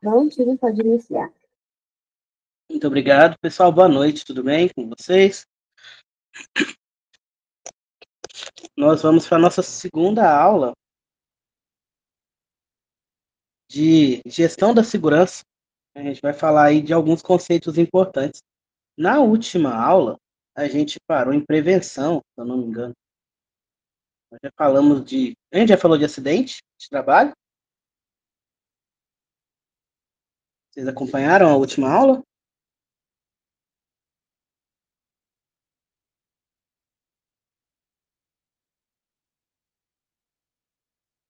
Bom dia, pode iniciar. Muito obrigado, pessoal. Boa noite, tudo bem com vocês? Nós vamos para a nossa segunda aula de gestão da segurança. A gente vai falar aí de alguns conceitos importantes. Na última aula, a gente parou em prevenção, se eu não me engano. Nós já falamos de. A gente já falou de acidente de trabalho? Vocês acompanharam a última aula?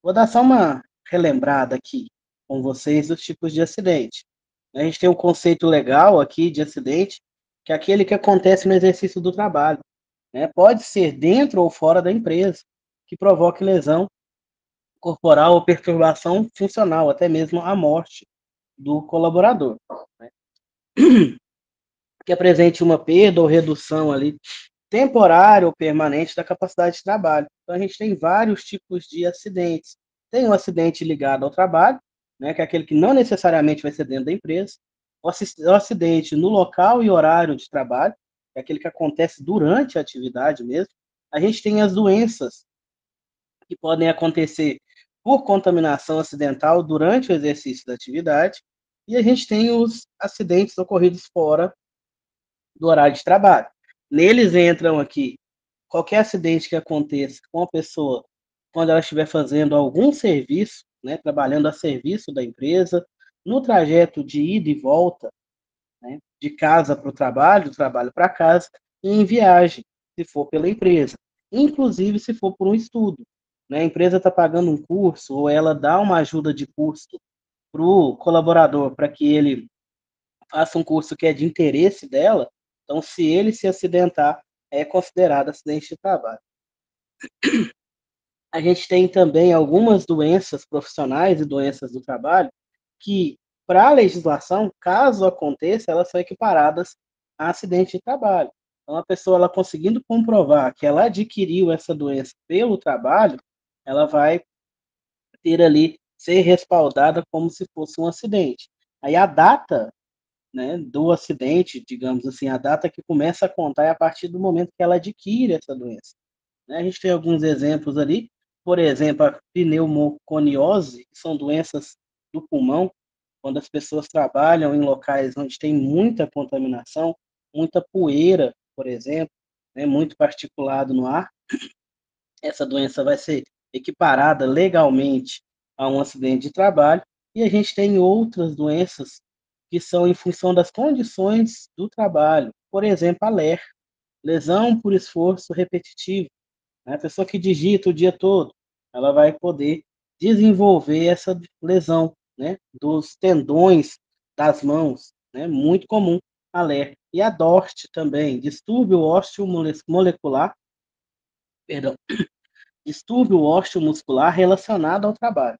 Vou dar só uma relembrada aqui com vocês dos tipos de acidente. A gente tem um conceito legal aqui de acidente, que é aquele que acontece no exercício do trabalho, né? Pode ser dentro ou fora da empresa, que provoque lesão corporal ou perturbação funcional, até mesmo a morte do colaborador, né? Que apresente uma perda ou redução ali temporária ou permanente da capacidade de trabalho. Então, a gente tem vários tipos de acidentes. Tem o acidente ligado ao trabalho, né, que é aquele que não necessariamente vai ser dentro da empresa. O acidente no local e horário de trabalho, que é aquele que acontece durante a atividade mesmo. A gente tem as doenças que podem acontecer por contaminação acidental durante o exercício da atividade. E a gente tem os acidentes ocorridos fora do horário de trabalho. Neles entram aqui qualquer acidente que aconteça com a pessoa quando ela estiver fazendo algum serviço, né, trabalhando a serviço da empresa, no trajeto de ida e volta, né, de casa para o trabalho, do trabalho para casa, e em viagem, se for pela empresa. Inclusive, se for por um estudo. Né, a empresa está pagando um curso, ou ela dá uma ajuda de custo para o colaborador, para que ele faça um curso que é de interesse dela, então, se ele se acidentar, é considerado acidente de trabalho. A gente tem também algumas doenças profissionais e doenças do trabalho que, para a legislação, caso aconteça, elas são equiparadas a acidente de trabalho. Então, a pessoa, ela conseguindo comprovar que ela adquiriu essa doença pelo trabalho, ela vai ter ali, ser respaldada como se fosse um acidente. Aí a data, né, do acidente, digamos assim, a data que começa a contar é a partir do momento que ela adquire essa doença. Né? A gente tem alguns exemplos ali, por exemplo, a pneumoconiose, que são doenças do pulmão, quando as pessoas trabalham em locais onde tem muita contaminação, muita poeira, por exemplo, né, muito particulado no ar, essa doença vai ser equiparada legalmente a um acidente de trabalho, e a gente tem outras doenças que são em função das condições do trabalho, por exemplo, a LER, lesão por esforço repetitivo. Né? A pessoa que digita o dia todo, ela vai poder desenvolver essa lesão, né, dos tendões das mãos, né, muito comum a LER. E a DORT também, distúrbio osteomolecular, perdão, distúrbio osteomuscular relacionado ao trabalho.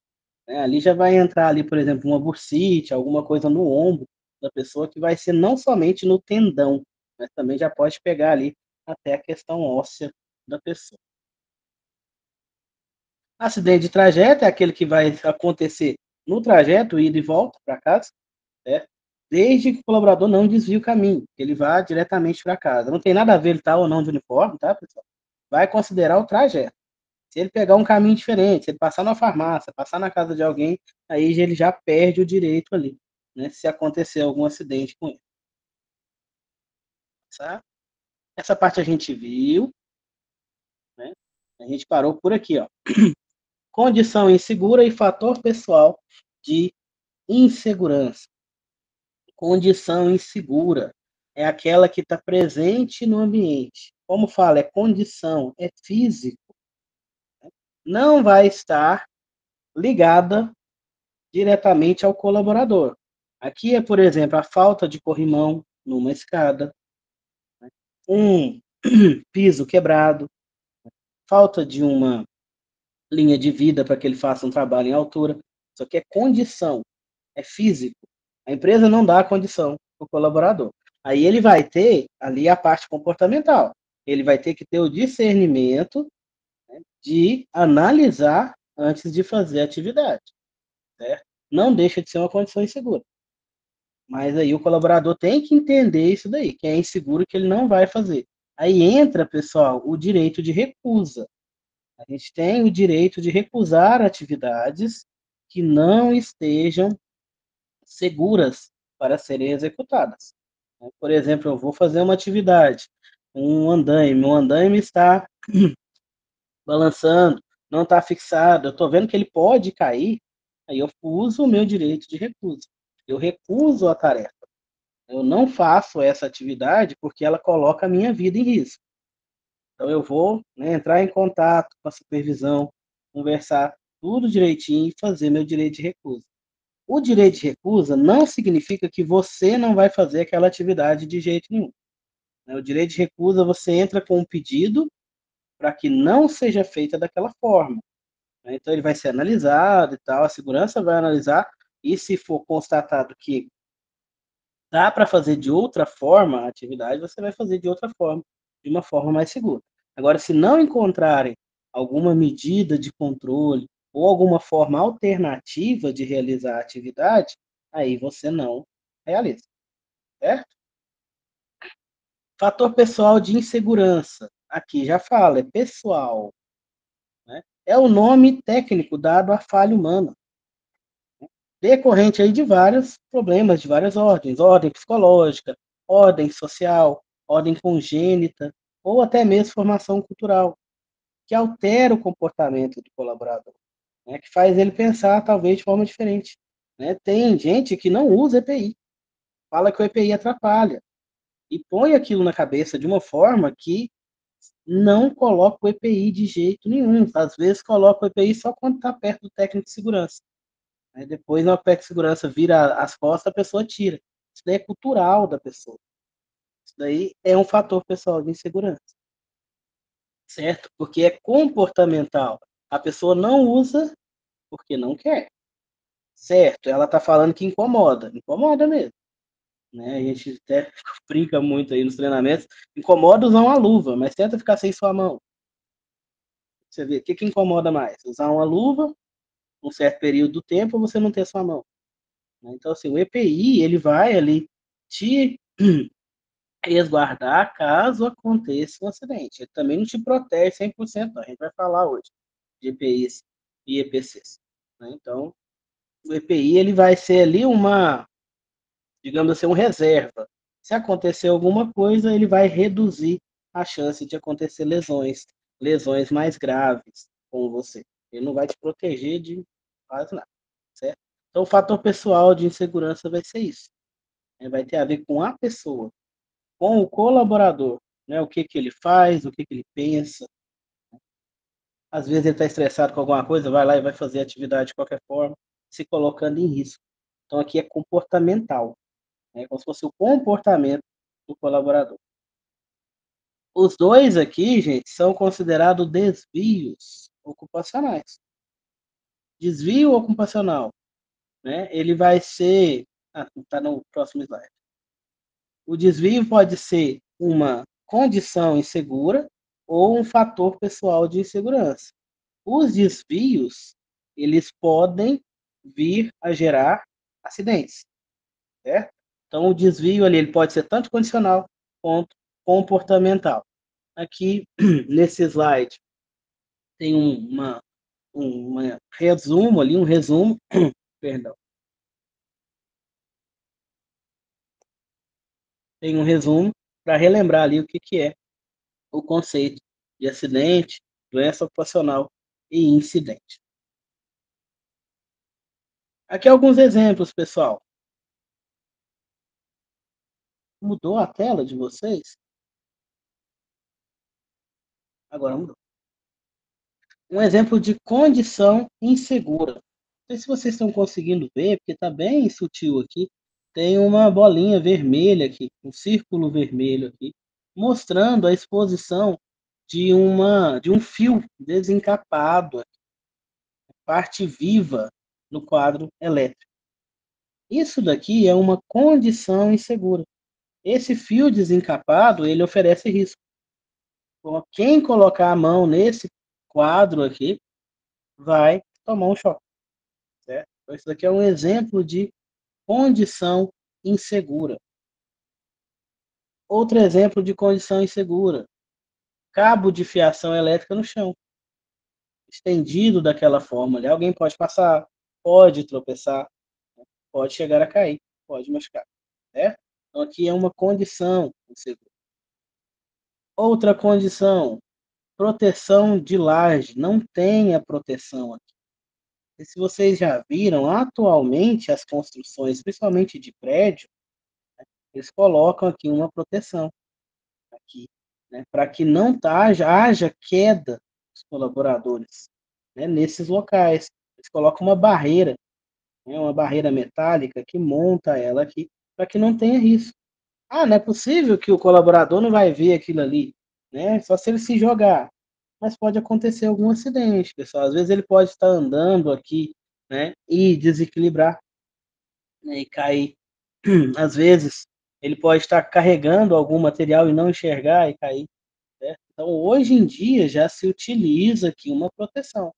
Né? Ali já vai entrar ali, por exemplo, uma bursite, alguma coisa no ombro da pessoa que vai ser não somente no tendão, mas também já pode pegar ali até a questão óssea da pessoa. Acidente de trajeto é aquele que vai acontecer no trajeto, ida e volta para casa, né? Desde que o colaborador não desvie o caminho, que ele vá diretamente para casa. Não tem nada a ver ele estar ou não de uniforme, tá, pessoal? Vai considerar o trajeto. Se ele pegar um caminho diferente, se ele passar na farmácia, passar na casa de alguém, aí ele já perde o direito ali, né? Se acontecer algum acidente com ele. Tá? Essa parte a gente viu, né? A gente parou por aqui, ó. Condição insegura e fator pessoal de insegurança. Condição insegura é aquela que está presente no ambiente. Como fala, é condição, é físico. Não vai estar ligada diretamente ao colaborador. Aqui é, por exemplo, a falta de corrimão numa escada, um piso quebrado, falta de uma linha de vida para que ele faça um trabalho em altura. Isso aqui é condição, é físico. A empresa não dá a condição para o colaborador. Aí ele vai ter ali a parte comportamental. Ele vai ter que ter o discernimento, né, de analisar antes de fazer a atividade. Certo? não deixa de ser uma condição insegura. Mas aí o colaborador tem que entender isso daí, que é inseguro que ele não vai fazer. Aí entra, pessoal, o direito de recusa. A gente tem o direito de recusar atividades que não estejam seguras para serem executadas. Por exemplo, eu vou fazer uma atividade, um andaime está balançando, não está fixado, eu estou vendo que ele pode cair, aí eu uso o meu direito de recusa. Eu recuso a tarefa. Eu não faço essa atividade porque ela coloca a minha vida em risco. Então eu vou, né, entrar em contato com a supervisão, conversar tudo direitinho e fazer meu direito de recusa. O direito de recusa não significa que você não vai fazer aquela atividade de jeito nenhum. O direito de recusa, você entra com um pedido para que não seja feita daquela forma. Então ele vai ser analisado e tal, a segurança vai analisar, e se for constatado que dá para fazer de outra forma a atividade, você vai fazer de outra forma, de uma forma mais segura. Agora, se não encontrarem alguma medida de controle ou alguma forma alternativa de realizar a atividade, aí você não realiza, certo? Fator pessoal de insegurança. Aqui já fala, é pessoal. Né? É o nome técnico dado à falha humana, decorrente aí de vários problemas, de várias ordens, ordem psicológica, ordem social, ordem congênita, ou até mesmo formação cultural, que altera o comportamento do colaborador, né, que faz ele pensar talvez de forma diferente. Né? Tem gente que não usa EPI, fala que o EPI atrapalha, e põe aquilo na cabeça de uma forma que não coloca o EPI de jeito nenhum. Às vezes coloca o EPI só quando está perto do técnico de segurança. Aí depois, na PEC de segurança vira as costas, a pessoa tira. Isso daí é cultural da pessoa. Isso daí é um fator pessoal de insegurança. Certo? Porque é comportamental. A pessoa não usa porque não quer. Certo? Ela está falando que incomoda. Incomoda mesmo. Né? A gente até brinca muito aí nos treinamentos. Incomoda usar uma luva, mas tenta ficar sem sua mão. Você vê, o que incomoda mais? Usar uma luva um certo período do tempo ou você não ter sua mão. Então, assim, o EPI, ele vai ali te resguardar caso aconteça um acidente. Ele também não te protege 100%, não. A gente vai falar hoje de EPIs e EPCs. Né? Então, o EPI ele vai ser ali uma, digamos assim, um reserva. Se acontecer alguma coisa, ele vai reduzir a chance de acontecer lesões mais graves com você. Ele não vai te proteger de quase nada, certo? Então, o fator pessoal de insegurança vai ser isso. Vai ter a ver com a pessoa, com o colaborador, né? O que que ele faz, o que que ele pensa. Às vezes ele está estressado com alguma coisa, vai lá e vai fazer a atividade de qualquer forma, se colocando em risco. Então aqui é comportamental, né? Como se fosse o comportamento do colaborador. Os dois aqui, gente, são considerados desvios ocupacionais. Desvio ocupacional, né? Ele vai ser, está no próximo slide. O desvio pode ser uma condição insegura ou um fator pessoal de insegurança. Os desvios, eles podem vir a gerar acidentes, certo? Então, o desvio ali ele pode ser tanto condicional quanto comportamental. Aqui, nesse slide, tem resumo ali, um resumo, perdão, tem um resumo para relembrar ali o que, que é o conceito de acidente, doença ocupacional e incidente. Aqui alguns exemplos, pessoal. Mudou a tela de vocês? Agora mudou. Um exemplo de condição insegura. Não sei se vocês estão conseguindo ver, porque está bem sutil aqui. Tem uma bolinha vermelha aqui, um círculo vermelho aqui, mostrando a exposição de um fio desencapado, parte viva no quadro elétrico. Isso daqui é uma condição insegura. Esse fio desencapado, ele oferece risco. Quem colocar a mão nesse quadro aqui vai tomar um choque, certo? Então, isso daqui é um exemplo de condição insegura. Outro exemplo de condição insegura: cabo de fiação elétrica no chão, estendido daquela forma ali. Alguém pode passar, pode tropeçar, pode chegar a cair, pode machucar, certo? Então, aqui é uma condição insegura. Outra condição: proteção de laje. Não tem a proteção aqui. E se vocês já viram, atualmente as construções, principalmente de prédio, eles colocam aqui uma proteção aqui, né, para que não haja queda dos colaboradores, né, nesses locais. Eles colocam uma barreira, né, uma barreira metálica que monta ela aqui para que não tenha risco. Ah, não é possível que o colaborador não vai ver aquilo ali, né? Só se ele se jogar. Mas pode acontecer algum acidente, pessoal. Às vezes ele pode estar andando aqui, né, e desequilibrar, né, e cair. Às vezes ele pode estar carregando algum material e não enxergar e cair, certo? Então, hoje em dia já se utiliza aqui uma proteção.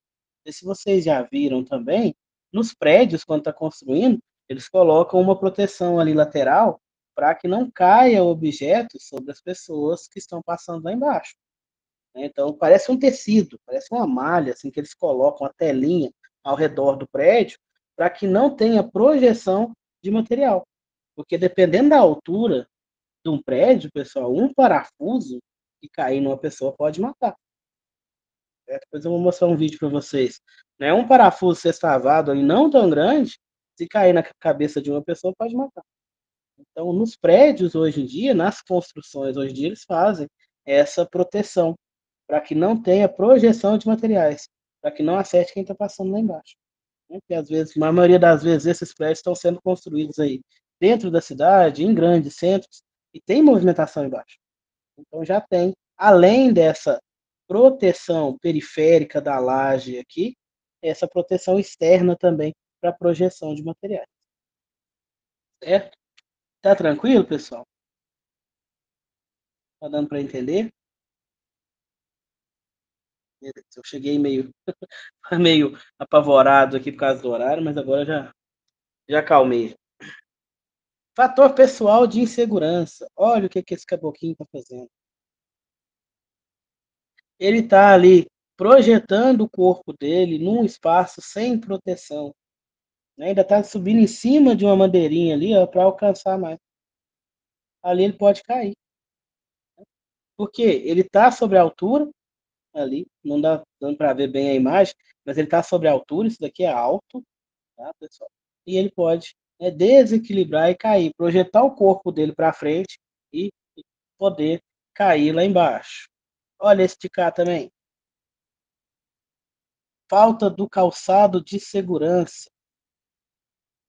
E se vocês já viram também, nos prédios, quando está construindo, eles colocam uma proteção ali lateral para que não caia objetos sobre as pessoas que estão passando lá embaixo, né? Então, parece um tecido, parece uma malha, assim, que eles colocam a telinha ao redor do prédio para que não tenha projeção de material. Porque dependendo da altura de um prédio, pessoal, um parafuso que cair numa pessoa pode matar. Certo? Depois eu vou mostrar um vídeo para vocês. Né? Um parafuso sextavado aí não tão grande, se cair na cabeça de uma pessoa, pode matar. Então, nos prédios hoje em dia, nas construções hoje em dia, eles fazem essa proteção para que não tenha projeção de materiais, para que não acerte quem está passando lá embaixo. Né? Porque às vezes, na maioria das vezes, esses prédios estão sendo construídos aí dentro da cidade, em grandes centros, e tem movimentação embaixo. Então já tem, além dessa proteção periférica da laje aqui, essa proteção externa também para projeção de materiais. Certo? Tá tranquilo, pessoal? Tá dando para entender? Eu cheguei meio, meio apavorado aqui por causa do horário, mas agora já acalmei. Fator pessoal de insegurança. Olha o que esse caboclinho está fazendo. Ele está ali projetando o corpo dele num espaço sem proteção, né? Ainda está subindo em cima de uma madeirinha ali, para alcançar mais. Ali ele pode cair. Porque ele está sobre a altura ali, não dá dando para ver bem a imagem, mas ele está sobre a altura, isso daqui é alto, tá, pessoal? E ele pode, né, desequilibrar e cair, projetar o corpo dele para frente e poder cair lá embaixo. Olha esse de cá também. Falta do calçado de segurança.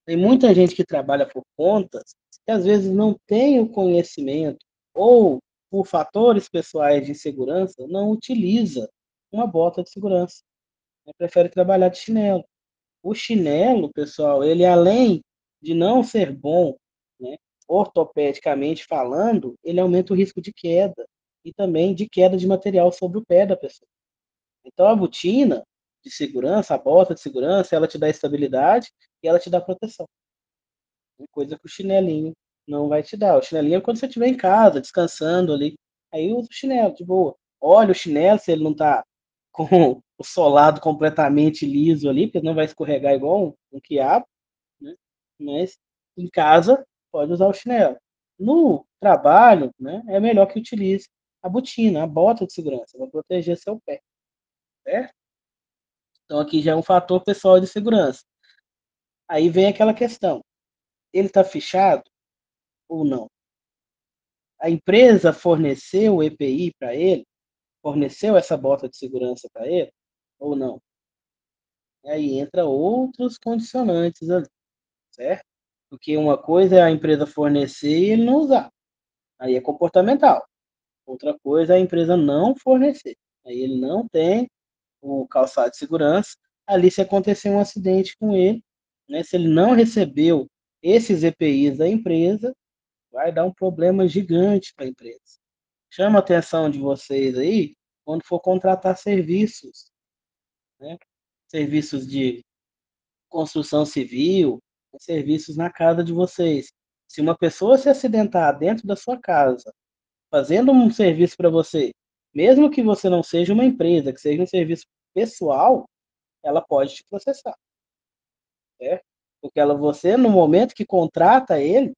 Tem muita gente que trabalha por contas que às vezes não tem o conhecimento ou por fatores pessoais de segurança não utiliza uma bota de segurança, né? Prefere trabalhar de chinelo. O chinelo, pessoal, ele além de não ser bom, né, ortopedicamente falando, ele aumenta o risco de queda e também de queda de material sobre o pé da pessoa. Então a botina de segurança, a bota de segurança, ela te dá estabilidade e ela te dá proteção. Coisa que o chinelinho não vai te dar. O chinelinho é quando você estiver em casa, descansando ali. Aí usa o chinelo, de boa. Olha o chinelo, se ele não tá com o solado completamente liso ali, porque não vai escorregar igual um quiabo, né? Mas em casa, pode usar o chinelo. No trabalho, né, é melhor que utilize a botina, a bota de segurança, para proteger seu pé, certo? Então aqui já é um fator pessoal de segurança. Aí vem aquela questão, ele está fechado ou não? A empresa forneceu o EPI para ele, forneceu essa bota de segurança para ele, ou não? E aí entra outros condicionantes ali, certo? Porque uma coisa é a empresa fornecer e ele não usar. Aí é comportamental. Outra coisa é a empresa não fornecer. Aí ele não tem o calçado de segurança. Ali, se acontecer um acidente com ele, né, se ele não recebeu esses EPIs da empresa, vai dar um problema gigante para a empresa. Chama a atenção de vocês aí quando for contratar serviços, né? Serviços de construção civil, serviços na casa de vocês. Se uma pessoa se acidentar dentro da sua casa, fazendo um serviço para você, mesmo que você não seja uma empresa, que seja um serviço pessoal, ela pode te processar, certo? Porque você, no momento que contrata ele,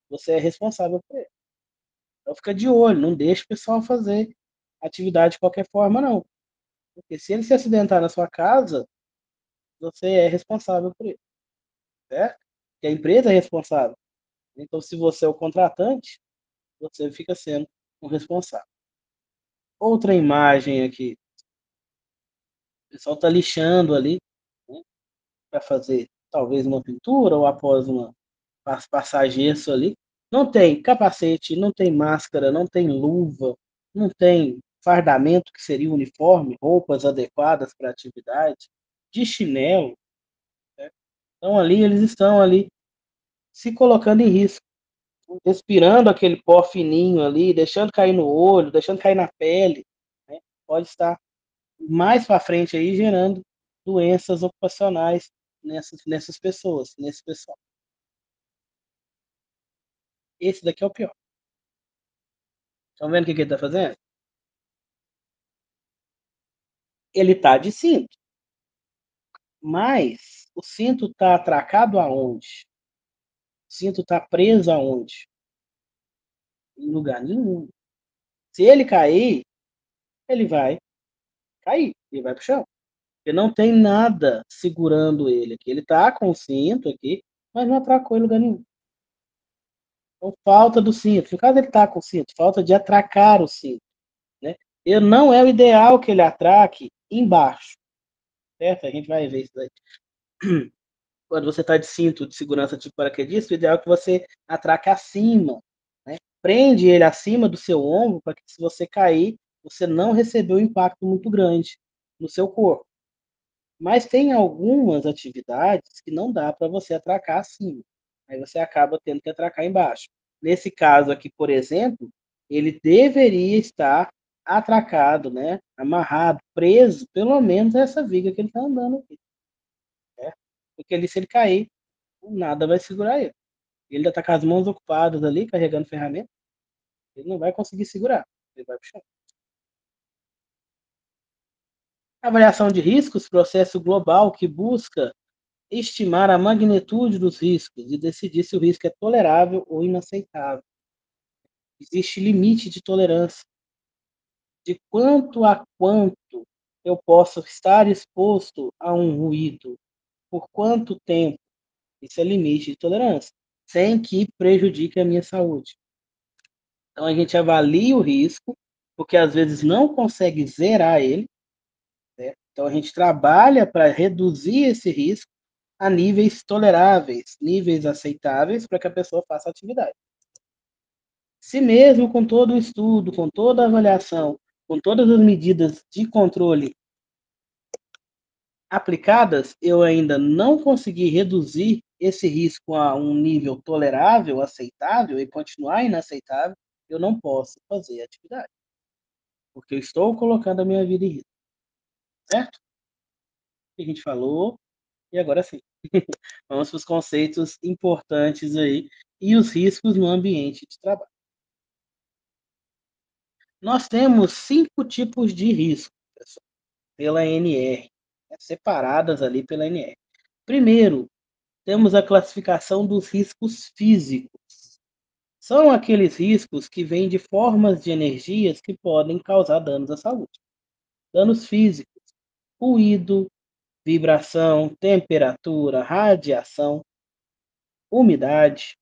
você é responsável por ele. Então fica de olho, não deixa o pessoal fazer atividade de qualquer forma, não. Porque se ele se acidentar na sua casa, você é responsável por ele, certo? Porque a empresa é responsável. Então, se você é o contratante, você fica sendo o responsável. Outra imagem aqui. O pessoal está lixando ali, né, para fazer talvez uma pintura ou após uma passar gesso ali. Não tem capacete, não tem máscara, não tem luva, não tem fardamento, que seria o uniforme, roupas adequadas para a atividade, de chinelo. Né? Então ali eles estão ali se colocando em risco, respirando aquele pó fininho ali, deixando cair no olho, deixando cair na pele, né? Pode estar mais para frente aí gerando doenças ocupacionais nessas pessoas, nesse pessoal. Esse daqui é o pior. Estão vendo o que ele está fazendo? Ele está de cinto, mas o cinto está atracado aonde? O cinto está preso aonde? Em lugar nenhum. Se ele cair, ele vai cair, ele vai para o chão. Porque não tem nada segurando ele aqui. Ele está com o cinto aqui, mas não atracou em lugar nenhum. Então, falta do cinto. No caso, ele está com o cinto, falta de atracar o cinto. Né? E não é o ideal que ele atraque embaixo. Certo? A gente vai ver isso daí. Quando você está de cinto de segurança de paraquedista, o ideal é que você atraque acima. Né? Prende ele acima do seu ombro para que, se você cair, você não recebeu um impacto muito grande no seu corpo. Mas tem algumas atividades que não dá para você atracar acima. Aí você acaba tendo que atracar embaixo. Nesse caso aqui, por exemplo, ele deveria estar atracado, né? Amarrado, preso, pelo menos essa viga que ele está andando aqui. Né? Porque ali, se ele cair, nada vai segurar ele. Ele ainda está com as mãos ocupadas ali, carregando ferramenta, ele não vai conseguir segurar. Ele vai pro chão. Avaliação de riscos, processo global que busca estimar a magnitude dos riscos e decidir se o risco é tolerável ou inaceitável. Existe limite de tolerância. De quanto a quanto eu posso estar exposto a um ruído? Por quanto tempo? Isso é limite de tolerância, sem que prejudique a minha saúde. Então a gente avalia o risco, porque às vezes não consegue zerar ele, né? Então a gente trabalha para reduzir esse risco a níveis toleráveis, níveis aceitáveis para que a pessoa faça a atividade. Se mesmo com todo o estudo, com toda a avaliação, com todas as medidas de controle aplicadas, eu ainda não consegui reduzir esse risco a um nível tolerável, aceitável e continuar inaceitável, eu não posso fazer a atividade, porque eu estou colocando a minha vida em risco, certo? O que a gente falou, e agora sim. Vamos para os conceitos importantes aí e os riscos no ambiente de trabalho. Nós temos 5 tipos de risco, pessoal, pela ANR, né, separadas ali pela ANR. Primeiro, temos a classificação dos riscos físicos. São aqueles riscos que vêm de formas de energias que podem causar danos à saúde. Danos físicos, ruído, vibração, temperatura, radiação, umidade,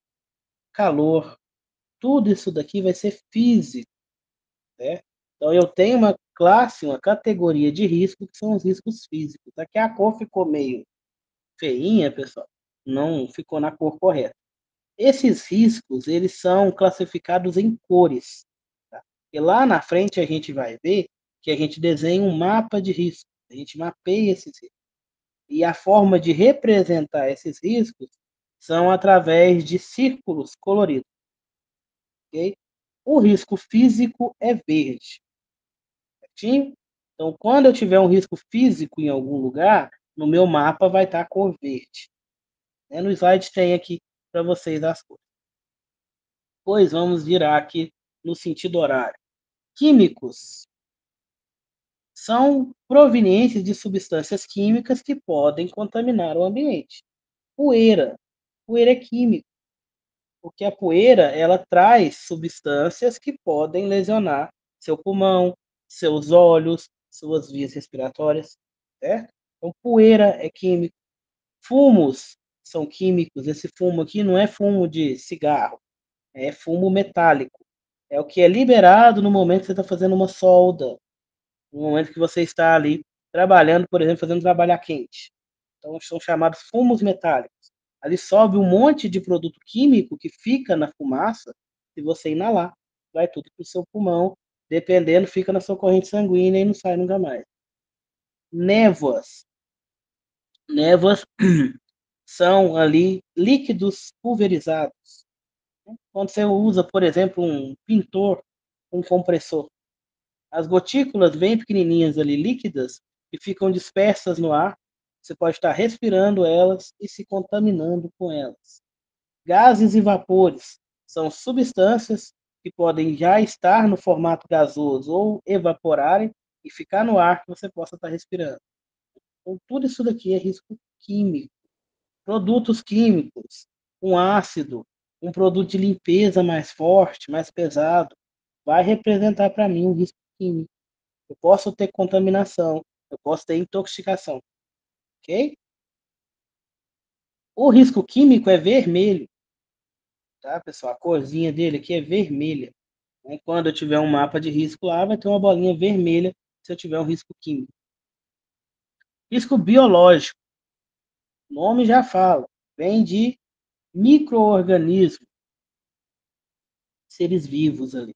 calor, tudo isso daqui vai ser físico, né? Então eu tenho uma classe, uma categoria de risco que são os riscos físicos. Aqui a cor ficou meio feinha, pessoal, não ficou na cor correta. Esses riscos, eles são classificados em cores, tá? E lá na frente a gente vai ver que a gente desenha um mapa de risco, a gente mapeia esses riscos. E a forma de representar esses riscos são através de círculos coloridos, ok? O risco físico é verde, certinho? Então, quando eu tiver um risco físico em algum lugar, no meu mapa vai estar cor verde. No slide tem aqui para vocês as cores. Pois vamos virar aqui no sentido horário. Químicos são provenientes de substâncias químicas que podem contaminar o ambiente. Poeira. Poeira é químico, porque a poeira ela traz substâncias que podem lesionar seu pulmão, seus olhos, suas vias respiratórias, certo? Então, poeira é químico. Fumos são químicos. Esse fumo aqui não é fumo de cigarro, é fumo metálico. É o que é liberado no momento que você está fazendo uma solda, no momento que você está ali trabalhando, por exemplo, fazendo trabalho a quente. Então, são chamados fumos metálicos. Ali sobe um monte de produto químico que fica na fumaça, se você inalar, vai tudo para o seu pulmão, dependendo, fica na sua corrente sanguínea e não sai nunca mais. Névoas. Névoas são ali líquidos pulverizados. Quando você usa, por exemplo, um pintor, um compressor, as gotículas bem pequenininhas ali, líquidas, que ficam dispersas no ar, você pode estar respirando elas e se contaminando com elas. Gases e vapores são substâncias que podem já estar no formato gasoso ou evaporarem e ficar no ar que você possa estar respirando. Então, tudo isso daqui é risco químico. Produtos químicos, um ácido, um produto de limpeza mais forte, mais pesado, vai representar para mim um risco químico. Eu posso ter contaminação, eu posso ter intoxicação, ok? O risco químico é vermelho, tá, pessoal? A corzinha dele aqui é vermelha. Quando eu tiver um mapa de risco lá, vai ter uma bolinha vermelha se eu tiver um risco químico. Risco biológico, o nome já fala, vem de micro-organismos, seres vivos ali.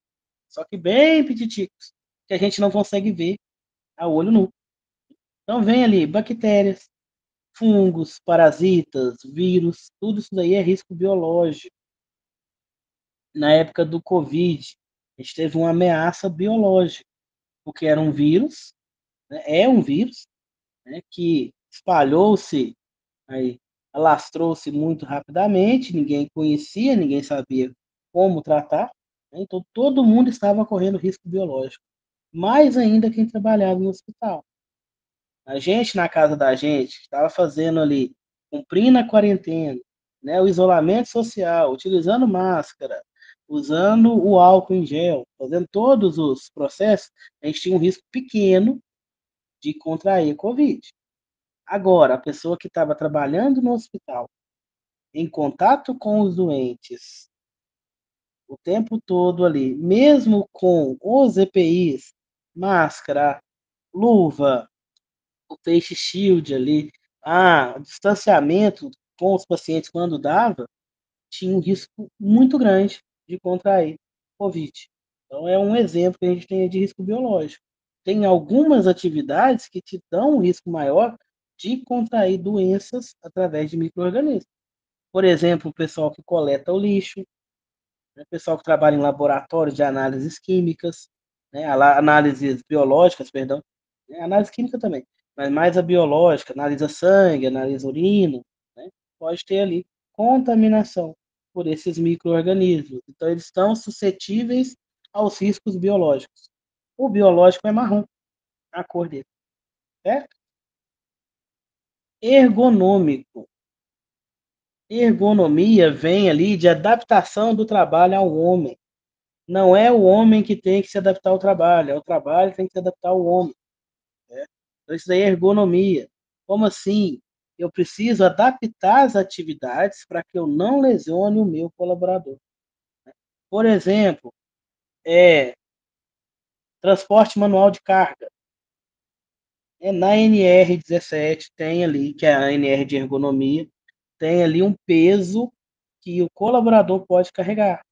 Só que bem petiticos, que a gente não consegue ver a olho nu. Então vem ali bactérias, fungos, parasitas, vírus, tudo isso daí é risco biológico. Na época do Covid, a gente teve uma ameaça biológica, porque era um vírus, né, é um vírus, né, que espalhou-se, aí, alastrou-se muito rapidamente, ninguém conhecia, ninguém sabia como tratar, né, então todo mundo estava correndo risco biológico, mais ainda quem trabalhava no hospital. A gente, na casa da gente, estava fazendo ali, cumprindo a quarentena, né, o isolamento social, utilizando máscara, usando o álcool em gel, fazendo todos os processos, a gente tinha um risco pequeno de contrair Covid. Agora, a pessoa que estava trabalhando no hospital, em contato com os doentes, o tempo todo ali, mesmo com os EPIs, máscara, luva, o face shield ali, o distanciamento com os pacientes quando dava, tinha um risco muito grande de contrair Covid. Então, é um exemplo que a gente tem de risco biológico. Tem algumas atividades que te dão um risco maior de contrair doenças através de micro-organismos. Por exemplo, o pessoal que coleta o lixo, né, o pessoal que trabalha em laboratórios de análises químicas, né, análises biológicas, perdão, né, análise química também, mas mais a biológica, analisa sangue, analisa urina, né, pode ter ali contaminação por esses micro-organismos. Então, eles estão suscetíveis aos riscos biológicos. O biológico é marrom, a cor dele, certo? Ergonômico. Ergonomia vem ali de adaptação do trabalho ao homem. Não é o homem que tem que se adaptar ao trabalho, é o trabalho que tem que se adaptar ao homem. Né? Então, isso daí é ergonomia. Como assim? Eu preciso adaptar as atividades para que eu não lesione o meu colaborador. Por exemplo, transporte manual de carga. Na NR17 tem ali, que é a NR de ergonomia, tem ali um peso que o colaborador pode carregar.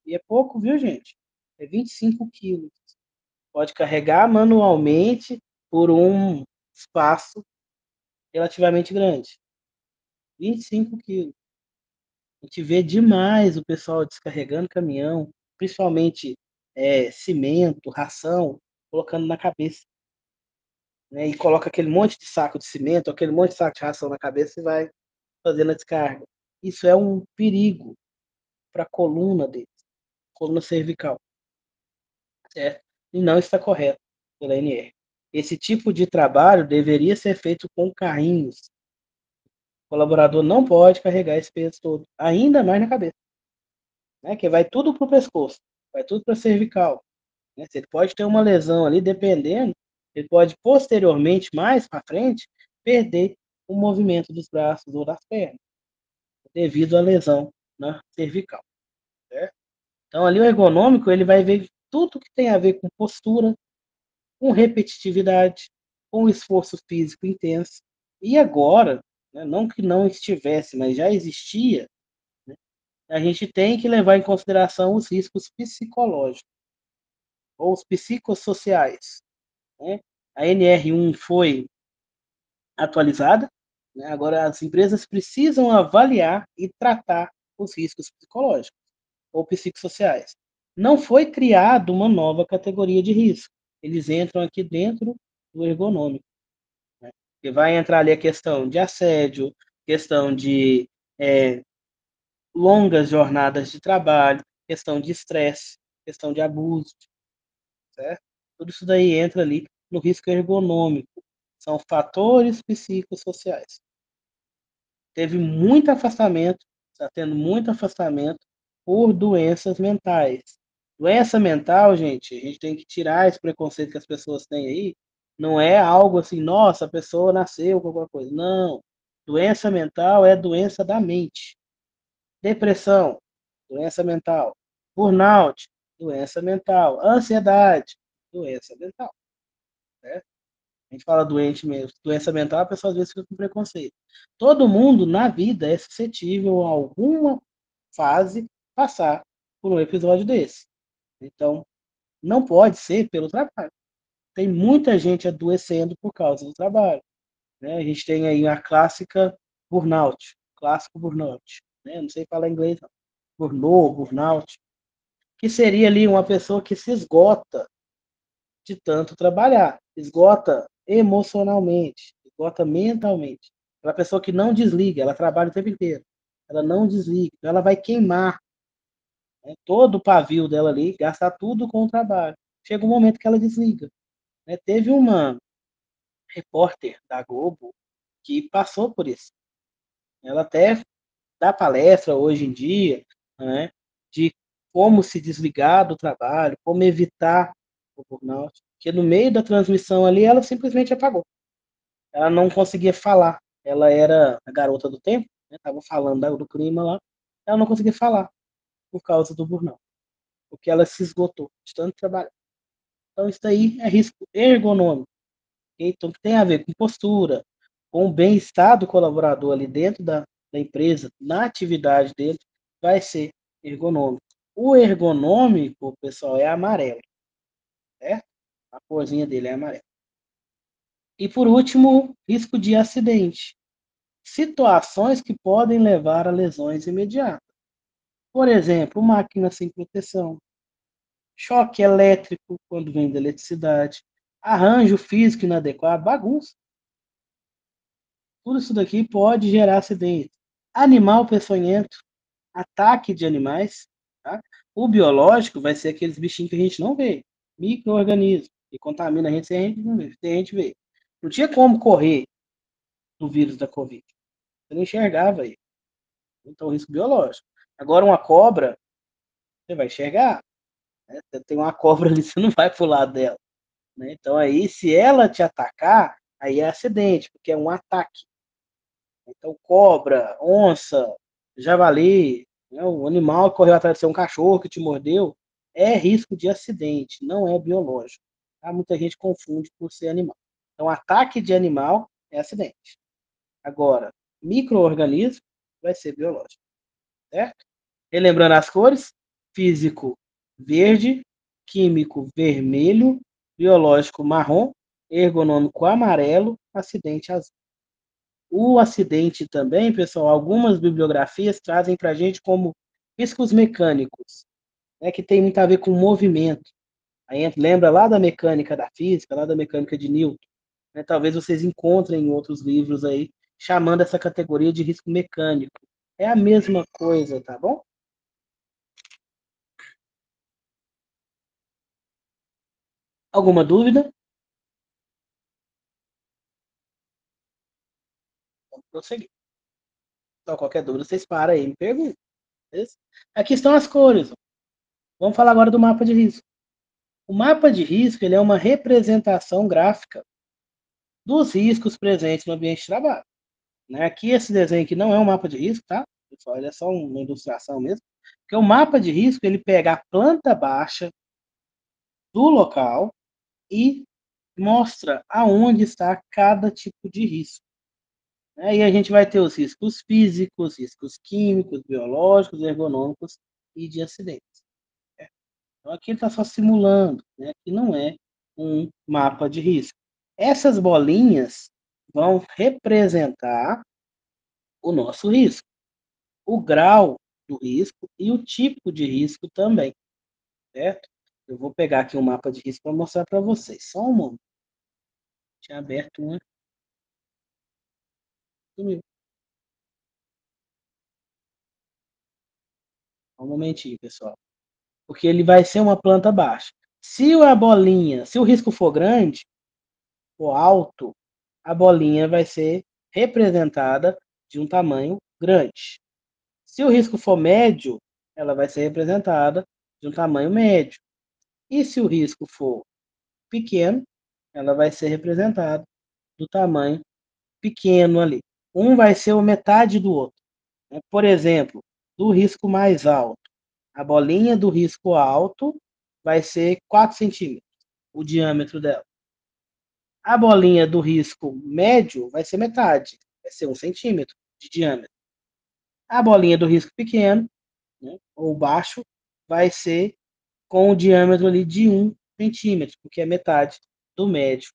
E é pouco, viu, gente? É 25 quilos. Pode carregar manualmente por um espaço relativamente grande. 25 quilos. A gente vê demais o pessoal descarregando caminhão, principalmente cimento, ração, colocando na cabeça. né, e coloca aquele monte de saco de cimento, aquele monte de saco de ração na cabeça e vai fazendo a descarga. Isso é um perigo para a coluna dele, coluna cervical, certo? E não está correto pela ANR. Esse tipo de trabalho deveria ser feito com carrinhos. O colaborador não pode carregar esse peso todo, ainda mais na cabeça, né? Que vai tudo para o pescoço, vai tudo para a cervical. Né? Ele pode ter uma lesão ali, dependendo, ele pode posteriormente, mais para frente, perder o movimento dos braços ou das pernas, devido à lesão na cervical. Certo? Então, ali o ergonômico, ele vai ver tudo que tem a ver com postura, com repetitividade, com esforço físico intenso. E agora, né, não que não estivesse, mas já existia, né, a gente tem que levar em consideração os riscos psicológicos ou os psicossociais. Né? A NR1 foi atualizada, né? Agora as empresas precisam avaliar e tratar os riscos psicológicos ou psicossociais. Não foi criada uma nova categoria de risco. Eles entram aqui dentro do ergonômico. Né? E vai entrar ali a questão de assédio, questão de longas jornadas de trabalho, questão de estresse, questão de abuso, certo? Tudo isso daí entra ali no risco ergonômico. São fatores psicossociais. Teve muito afastamento, está tendo muito afastamento por doenças mentais. Doença mental, gente, a gente tem que tirar esse preconceito que as pessoas têm aí. Não é algo assim, nossa, a pessoa nasceu com alguma coisa. Não. Doença mental é doença da mente. Depressão, doença mental. Burnout, doença mental. Ansiedade, doença mental. Né? A gente fala doente mesmo, doença mental, a pessoa às vezes fica com preconceito. Todo mundo na vida é suscetível a alguma fase passar por um episódio desse. Então, não pode ser pelo trabalho. Tem muita gente adoecendo por causa do trabalho. Né? A gente tem aí a clássica burnout, clássico burnout. Né? Não sei falar inglês, não. Burnout, que seria ali uma pessoa que se esgota de tanto trabalhar, esgota emocionalmente, esgota mentalmente. Aquela pessoa que não desliga, ela trabalha o tempo inteiro, ela não desliga, então ela vai queimar, né, todo o pavio dela ali, gastar tudo com o trabalho. Chega um momento que ela desliga. Né? Teve uma repórter da Globo que passou por isso. Ela até dá palestra hoje em dia, né, de como se desligar do trabalho, como evitar o burnout, que no meio da transmissão ali ela simplesmente apagou. Ela não conseguia falar. Ela era a garota do tempo, estava falando do clima lá, ela não conseguia falar por causa do burnout, porque ela se esgotou de tanto trabalho. Então isso aí é risco ergonômico. Então que tem a ver com postura, com o bem-estar do colaborador ali dentro da empresa, na atividade dele, vai ser ergonômico. O ergonômico, pessoal, é amarelo, certo? A corzinha dele é amarela. E por último, risco de acidente. Situações que podem levar a lesões imediatas. Por exemplo, máquina sem proteção, choque elétrico quando vem da eletricidade, arranjo físico inadequado, bagunça. Tudo isso daqui pode gerar acidente. Animal peçonhento, ataque de animais. Tá? O biológico vai ser aqueles bichinhos que a gente não vê, micro-organismos, que contamina a gente sem a gente ver. Não tinha como correr do vírus da Covid. Você não enxergava aí. Então, risco biológico. Agora, uma cobra, você vai enxergar. Né? Você tem uma cobra ali, você não vai pro lado dela. Né? Então, aí, se ela te atacar, aí é acidente, porque é um ataque. Então, cobra, onça, javali, né? O animal que correu atrás de ser um cachorro que te mordeu, é risco de acidente, não é biológico. Tá? Muita gente confunde por ser animal. Então, ataque de animal é acidente. Agora, micro-organismo vai ser biológico, certo? Relembrando as cores, físico verde, químico vermelho, biológico marrom, ergonômico amarelo, acidente azul. O acidente também, pessoal, algumas bibliografias trazem para a gente como riscos mecânicos, né, que tem muito a ver com movimento. Aí lembra lá da mecânica da física, lá da mecânica de Newton. né? Talvez vocês encontrem em outros livros aí, chamando essa categoria de risco mecânico. É a mesma coisa, tá bom? Alguma dúvida? Vamos prosseguir. Então, qualquer dúvida, vocês param aí e me perguntam. Beleza? Aqui estão as cores. Ó. Vamos falar agora do mapa de risco. O mapa de risco ele é uma representação gráfica dos riscos presentes no ambiente de trabalho. Né? Aqui, esse desenho aqui não é um mapa de risco, tá? Pessoal, ele é só uma ilustração mesmo. Porque o mapa de risco, ele pega a planta baixa do local e mostra aonde está cada tipo de risco. Né? E a gente vai ter os riscos físicos, riscos químicos, biológicos, ergonômicos e de acidentes. Né? Então, aqui ele está só simulando, né? Aqui não é um mapa de risco. Essas bolinhas vão representar o nosso risco, o grau do risco e o tipo de risco também, certo? Eu vou pegar aqui um mapa de risco para mostrar para vocês. Só um momento. Tinha aberto uma. Sumiu. Um momentinho, pessoal. Porque ele vai ser uma planta baixa. Se a bolinha, se o risco for grande ou alto, a bolinha vai ser representada de um tamanho grande. Se o risco for médio, ela vai ser representada de um tamanho médio. E se o risco for pequeno, ela vai ser representada do tamanho pequeno ali. Um vai ser a metade do outro. Por exemplo, do risco mais alto, a bolinha do risco alto vai ser 4 centímetros, o diâmetro dela. A bolinha do risco médio vai ser metade, vai ser 1 centímetro de diâmetro. A bolinha do risco pequeno, né, ou baixo, vai ser com o diâmetro ali de 1 centímetro, porque é metade do médio.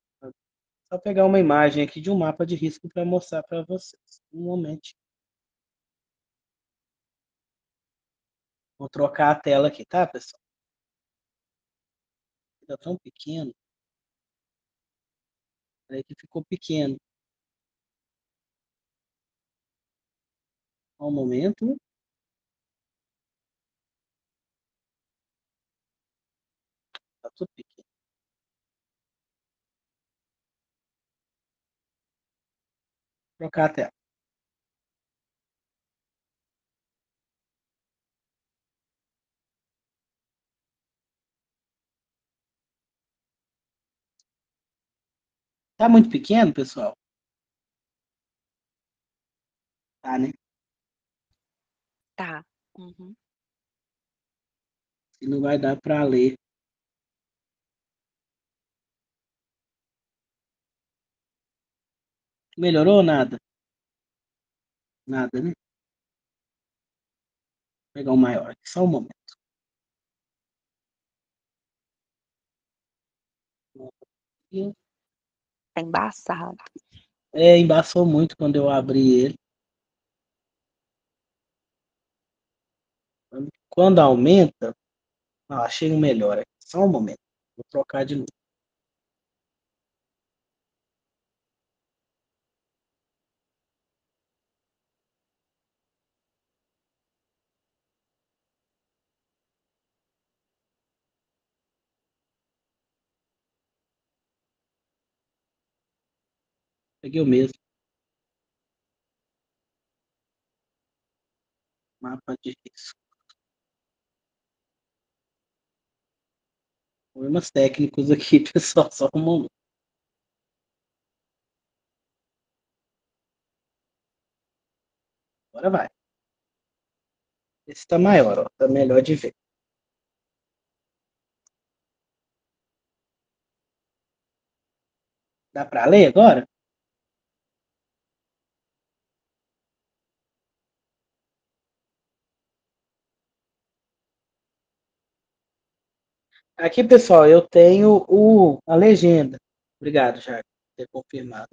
Só pegar uma imagem aqui de um mapa de risco para mostrar para vocês. Um momento. Vou trocar a tela aqui, tá, pessoal? Está tão pequeno. Peraí que ficou pequeno. Só um momento. Está tudo pequeno. Vou trocar a tela. Tá muito pequeno, pessoal? Tá, né? Tá. Uhum. E não vai dar para ler. Melhorou ou nada? Nada, né? Vou pegar o maior aqui, só um momento. Tá embaçado. Embaçou muito quando eu abri ele. Quando aumenta, achei um melhor aqui. Só um momento. Vou trocar de novo. Peguei o mesmo. Mapa de risco. Problemas técnicos aqui, pessoal. Só um momento. Agora vai. Esse está maior, ó. Tá melhor de ver. Dá para ler agora? Aqui, pessoal, eu tenho a legenda. Obrigado, Jair, por ter confirmado.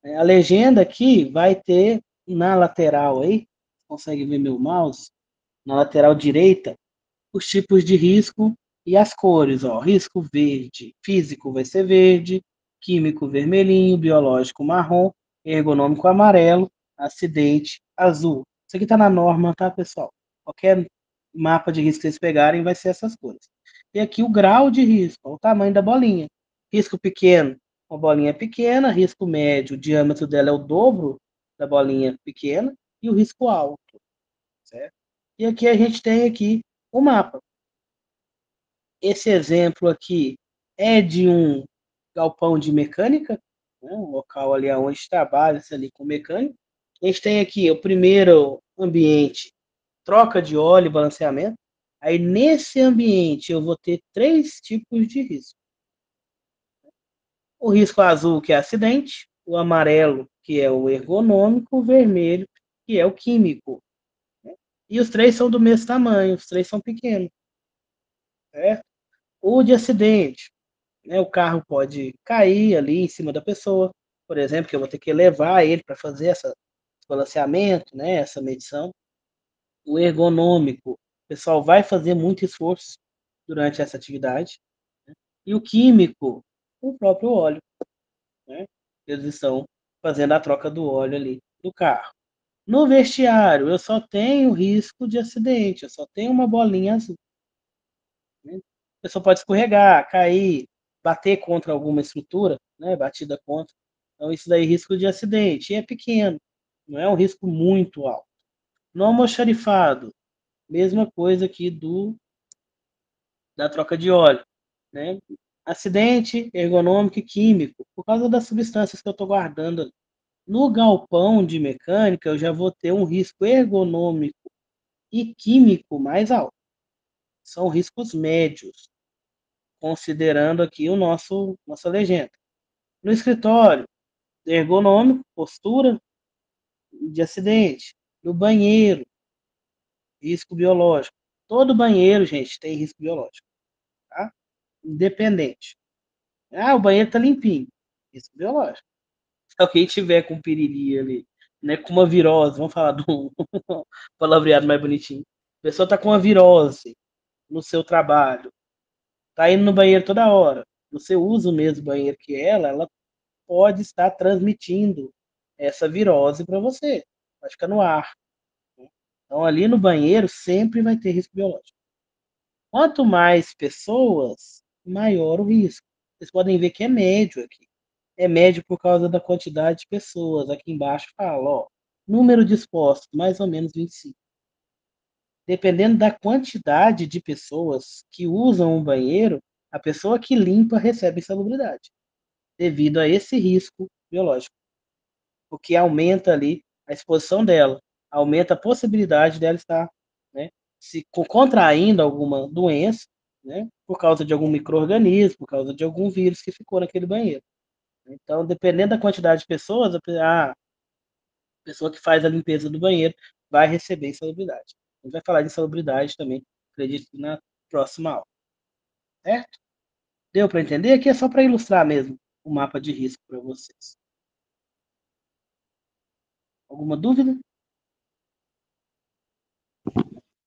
A legenda aqui vai ter na lateral aí, consegue ver meu mouse? Na lateral direita, os tipos de risco e as cores. Ó. Risco verde, físico vai ser verde, químico vermelhinho, biológico marrom, ergonômico amarelo, acidente azul. Isso aqui está na norma, tá, pessoal? Qualquer mapa de risco que vocês pegarem vai ser essas cores. E aqui o grau de risco, o tamanho da bolinha. Risco pequeno, uma bolinha pequena. Risco médio, o diâmetro dela é o dobro da bolinha pequena. E o risco alto, certo? E aqui a gente tem aqui o mapa. Esse exemplo aqui é de um galpão de mecânica, né, um local ali onde trabalha-se ali com mecânica. A gente tem aqui o primeiro ambiente, troca de óleo e balanceamento. Aí nesse ambiente eu vou ter 3 tipos de risco. O risco azul, que é acidente, o amarelo, que é o ergonômico, o vermelho, que é o químico. Né? E os 3 são do mesmo tamanho, os 3 são pequenos. Certo? O de acidente, né? O carro pode cair ali em cima da pessoa, por exemplo, que eu vou ter que levar ele para fazer esse balanceamento, né? Essa medição. O ergonômico, o pessoal vai fazer muito esforço durante essa atividade. Né? E o químico, o próprio óleo. Né? Eles estão fazendo a troca do óleo ali do carro. No vestiário, eu só tenho risco de acidente, eu só tenho uma bolinha azul. Né? A pessoa pode escorregar, cair, bater contra alguma estrutura, né? Batida contra. Então, isso daí é risco de acidente. E é pequeno, não é um risco muito alto. No almoxarifado, mesma coisa aqui da troca de óleo. Né? Acidente ergonômico e químico, por causa das substâncias que eu estou guardando ali. No galpão de mecânica, eu já vou ter um risco ergonômico e químico mais alto. São riscos médios, considerando aqui nossa legenda. No escritório, ergonômico, postura de acidente. No banheiro, risco biológico. Todo banheiro, gente, tem risco biológico, tá? Independente. Ah, o banheiro tá limpinho. Risco biológico. Se alguém tiver com piriri ali, né, com uma virose, vamos falar de um palavreado mais bonitinho. A pessoa tá com uma virose no seu trabalho, tá indo no banheiro toda hora. Você usa o mesmo banheiro que ela pode estar transmitindo essa virose para você. Vai ficar no ar. Né? Então, ali no banheiro sempre vai ter risco biológico. Quanto mais pessoas, maior o risco. Vocês podem ver que é médio aqui. É médio por causa da quantidade de pessoas. Aqui embaixo fala, ó, número de expostos, mais ou menos 25. Dependendo da quantidade de pessoas que usam um banheiro, a pessoa que limpa recebe insalubridade, devido a esse risco biológico, porque aumenta ali a exposição dela, aumenta a possibilidade dela estar, né, se contraindo alguma doença, né, por causa de algum micro-organismo, por causa de algum vírus que ficou naquele banheiro. Então, dependendo da quantidade de pessoas, a pessoa que faz a limpeza do banheiro vai receber insalubridade. A gente vai falar de insalubridade também, acredito, na próxima aula. Certo? Deu para entender? Aqui é só para ilustrar mesmo o mapa de risco para vocês. Alguma dúvida?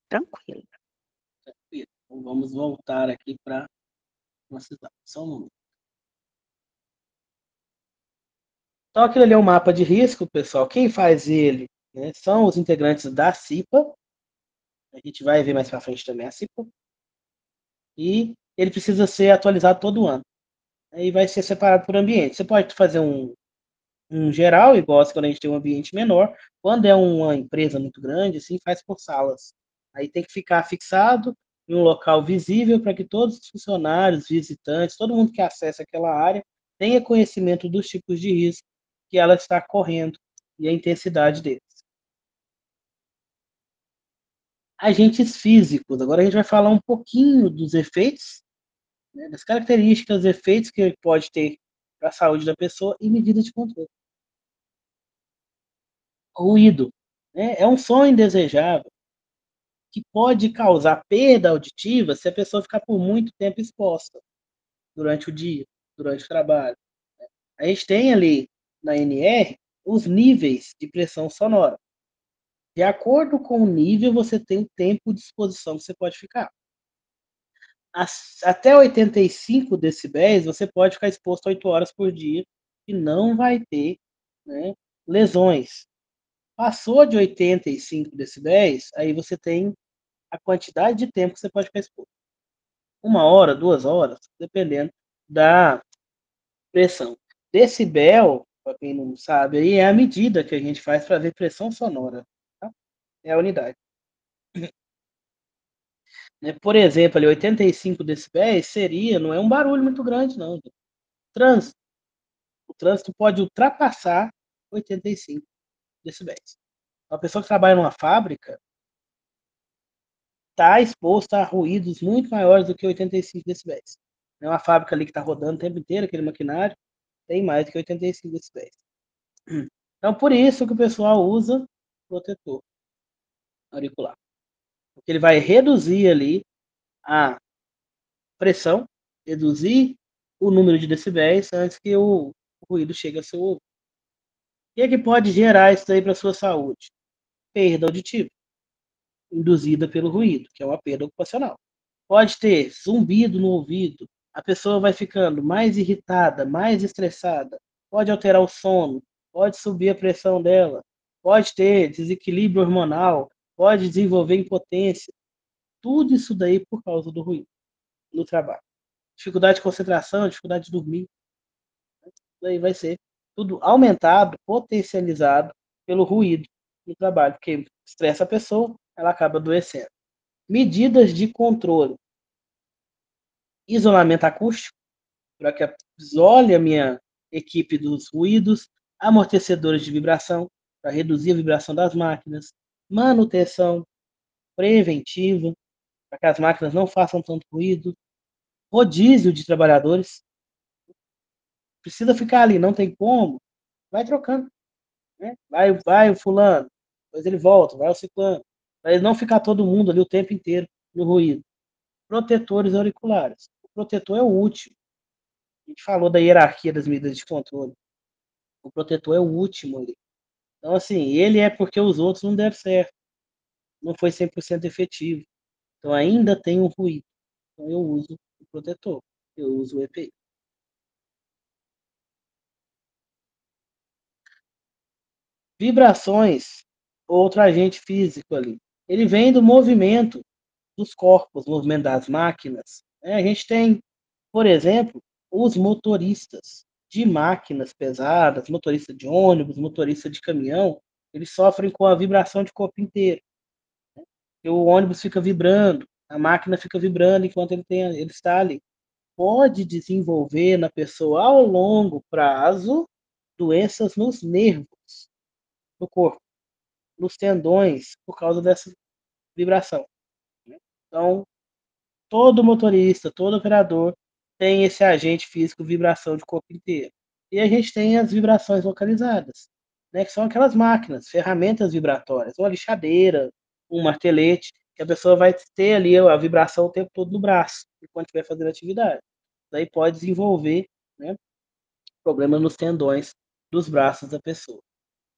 Tranquilo. Então, vamos voltar aqui para nossa slide. Só um momento. Então, aquilo ali é um mapa de risco, pessoal. Quem faz ele, né, são os integrantes da CIPA. A gente vai ver mais para frente também a CIPA. E ele precisa ser atualizado todo ano. Aí vai ser separado por ambiente. Você pode fazer um geral, igual quando a gente tem um ambiente menor. Quando é uma empresa muito grande, assim, faz por salas. Aí tem que ficar fixado em um local visível para que todos os funcionários, visitantes, todo mundo que acessa aquela área tenha conhecimento dos tipos de risco que ela está correndo e a intensidade deles. Agentes físicos. Agora a gente vai falar um pouquinho dos efeitos, né, das características, efeitos que ele pode ter para a saúde da pessoa e medidas de controle. Ruído, né, é um som indesejável que pode causar perda auditiva se a pessoa ficar por muito tempo exposta durante o dia, durante o trabalho. A gente tem ali na NR os níveis de pressão sonora. De acordo com o nível, você tem o tempo de exposição que você pode ficar. Até 85 decibéis, você pode ficar exposto 8 horas por dia e não vai ter, né, lesões. Passou de 85 decibéis, aí você tem a quantidade de tempo que você pode ficar exposto. 1 hora, 2 horas, dependendo da pressão. Decibel, para quem não sabe, aí é a medida que a gente faz para ver pressão sonora. Tá? É a unidade. Por exemplo, ali, 85 decibéis seria, não é um barulho muito grande, não. Trânsito. O trânsito pode ultrapassar 85 decibéis. Uma pessoa que trabalha numa fábrica está exposta a ruídos muito maiores do que 85 decibéis. É uma fábrica ali que está rodando o tempo inteiro, aquele maquinário, tem mais do que 85 decibéis. Então, por isso que o pessoal usa protetor auricular. Porque ele vai reduzir ali a pressão, reduzir o número de decibéis antes que o ruído chegue ao seu ouvido. O que é que pode gerar isso aí para a sua saúde? Perda auditiva, induzida pelo ruído, que é uma perda ocupacional. Pode ter zumbido no ouvido, a pessoa vai ficando mais irritada, mais estressada, pode alterar o sono, pode subir a pressão dela, pode ter desequilíbrio hormonal, pode desenvolver impotência. Tudo isso daí por causa do ruído no trabalho. Dificuldade de concentração, dificuldade de dormir. Daí vai ser tudo aumentado, potencializado pelo ruído no trabalho, porque estressa a pessoa, ela acaba adoecendo. Medidas de controle. Isolamento acústico, para que isole a minha equipe dos ruídos, amortecedores de vibração, para reduzir a vibração das máquinas, manutenção preventiva, para que as máquinas não façam tanto ruído, rodízio de trabalhadores, precisa ficar ali, não tem como, vai trocando, né? Vai o fulano, depois ele volta, vai o ciclano, para ele não ficar todo mundo ali o tempo inteiro no ruído. Protetores auriculares. O protetor é o último. A gente falou da hierarquia das medidas de controle. O protetor é o último ali. Então, assim, ele é porque os outros não deram certo. Não foi 100% efetivo. Então, ainda tem um ruído. Então, eu uso o protetor. Eu uso o EPI. Vibrações, outro agente físico ali. Ele vem do movimento dos corpos, movimento das máquinas. A gente tem, por exemplo, os motoristas de máquinas pesadas, motorista de ônibus, motorista de caminhão, eles sofrem com a vibração de corpo inteiro. E o ônibus fica vibrando, a máquina fica vibrando enquanto ele está ali. Pode desenvolver na pessoa, ao longo prazo, doenças nos nervos do corpo, nos tendões, por causa dessa vibração. Então, todo motorista, todo operador tem esse agente físico vibração de corpo inteiro. E a gente tem as vibrações localizadas, né, que são aquelas máquinas, ferramentas vibratórias, uma lixadeira, um martelete, que a pessoa vai ter ali a vibração o tempo todo no braço, enquanto estiver fazendo atividade. Daí pode desenvolver, né, problemas nos tendões dos braços da pessoa.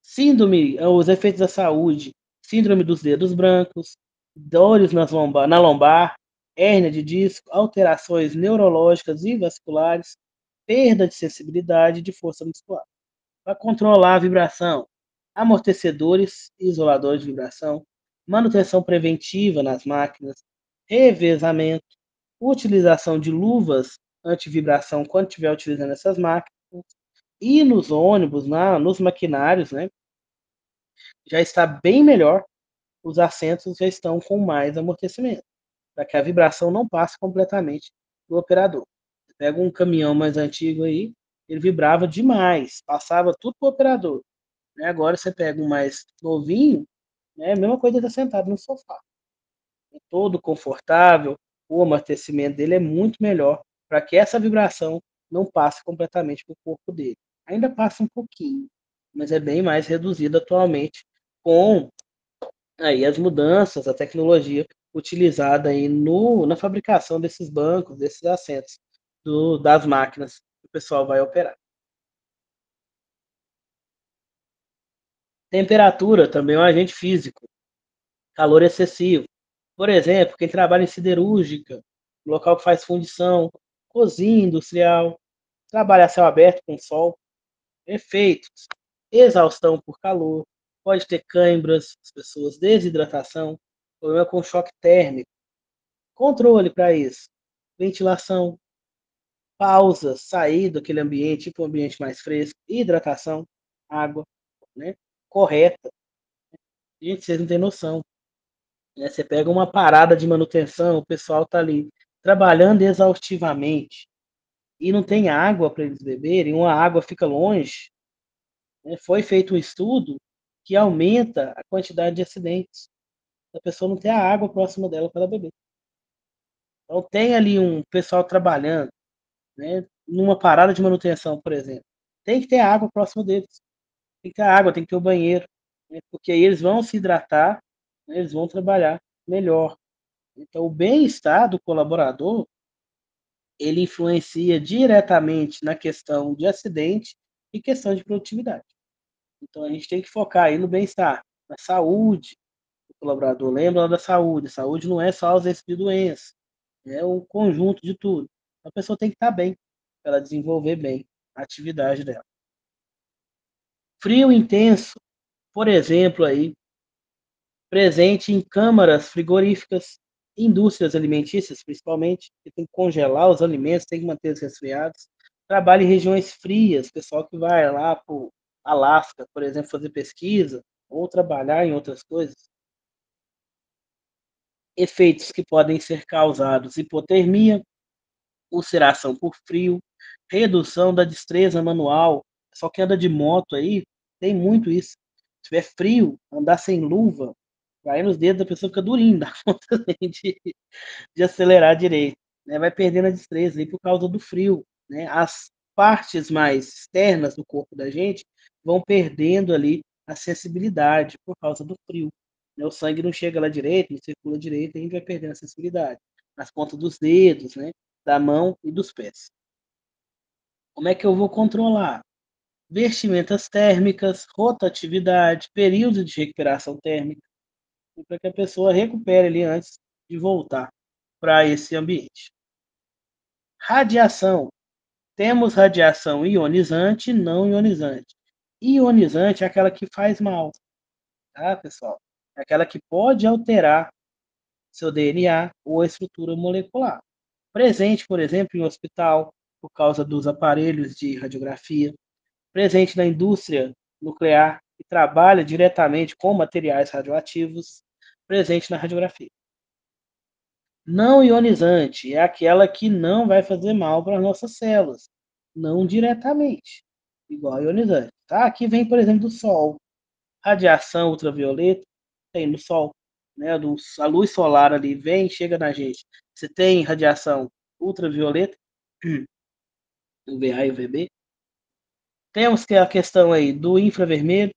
Síndrome, os efeitos da saúde, síndrome dos dedos brancos, dores na lombar, hérnia de disco, alterações neurológicas e vasculares, perda de sensibilidade e de força muscular. Para controlar a vibração, amortecedores e isoladores de vibração, manutenção preventiva nas máquinas, revezamento, utilização de luvas anti-vibração quando estiver utilizando essas máquinas, e nos ônibus, nos maquinários, né, já está bem melhor, os assentos já estão com mais amortecimento, para que a vibração não passe completamente do operador. Você pega um caminhão mais antigo aí, ele vibrava demais, passava tudo para o operador. Né? Agora você pega um mais novinho, né? A mesma coisa de estar sentado no sofá. É todo confortável, o amortecimento dele é muito melhor para que essa vibração não passe completamente para o corpo dele. Ainda passa um pouquinho, mas é bem mais reduzido atualmente com aí as mudanças, a tecnologia utilizada aí na fabricação desses bancos, desses assentos, das máquinas que o pessoal vai operar. Temperatura também é um agente físico, calor excessivo. Por exemplo, quem trabalha em siderúrgica, local que faz fundição, cozinha industrial, trabalho a céu aberto com sol, efeitos, exaustão por calor, pode ter cãibras, as pessoas, desidratação, problema com choque térmico, controle para isso, ventilação, pausa, sair daquele ambiente, tipo um ambiente mais fresco, hidratação, água, né, correta. Gente, vocês não têm noção, né? Você pega uma parada de manutenção, o pessoal tá ali trabalhando exaustivamente e não tem água para eles beberem, uma água fica longe, né? Foi feito um estudo que aumenta a quantidade de acidentes. A pessoa não tem a água próxima dela para ela beber. Então tem ali um pessoal trabalhando, né, numa parada de manutenção, por exemplo. Tem que ter água próximo deles. Tem que ter água, tem que ter o banheiro, né, porque aí eles vão se hidratar, né, eles vão trabalhar melhor. Então, o bem-estar do colaborador, ele influencia diretamente na questão de acidente e questão de produtividade. Então, a gente tem que focar aí no bem-estar, na saúde do colaborador. Lembra da saúde. Saúde não é só a ausência de doença, é um conjunto de tudo. A pessoa tem que estar bem, para ela desenvolver bem a atividade dela. Frio intenso, por exemplo, aí, presente em câmaras frigoríficas, indústrias alimentícias, principalmente, que tem que congelar os alimentos, tem que manter eles resfriados. Trabalha em regiões frias, pessoal que vai lá para o Alasca, por exemplo, fazer pesquisa, ou trabalhar em outras coisas. Efeitos que podem ser causados: hipotermia, ulceração por frio, redução da destreza manual. Só que anda de moto aí, tem muito isso. Se tiver frio, andar sem luva, vai nos dedos da pessoa, fica durinho, dá conta de acelerar direito, né? Vai perdendo a destreza aí por causa do frio, né? As partes mais externas do corpo da gente vão perdendo ali a sensibilidade por causa do frio, né? O sangue não chega lá direito, não circula direito, e a gente vai perdendo a sensibilidade nas pontas dos dedos, né? Da mão e dos pés. Como é que eu vou controlar? Vestimentas térmicas, rotatividade, período de recuperação térmica, para que a pessoa recupere ali antes de voltar para esse ambiente. Radiação. Temos radiação ionizante e não ionizante. Ionizante é aquela que faz mal, tá, pessoal? É aquela que pode alterar seu DNA ou a estrutura molecular. Presente, por exemplo, em hospital, por causa dos aparelhos de radiografia. Presente na indústria nuclear, que trabalha diretamente com materiais radioativos. Presente na radiografia. Não ionizante é aquela que não vai fazer mal para as nossas células, não diretamente, igual a ionizante. Tá? Aqui vem, por exemplo, do Sol. Radiação ultravioleta tem no Sol, né? A luz solar ali vem, chega na gente. Você tem radiação ultravioleta, UVA e UVB. Temos que a questão aí do infravermelho,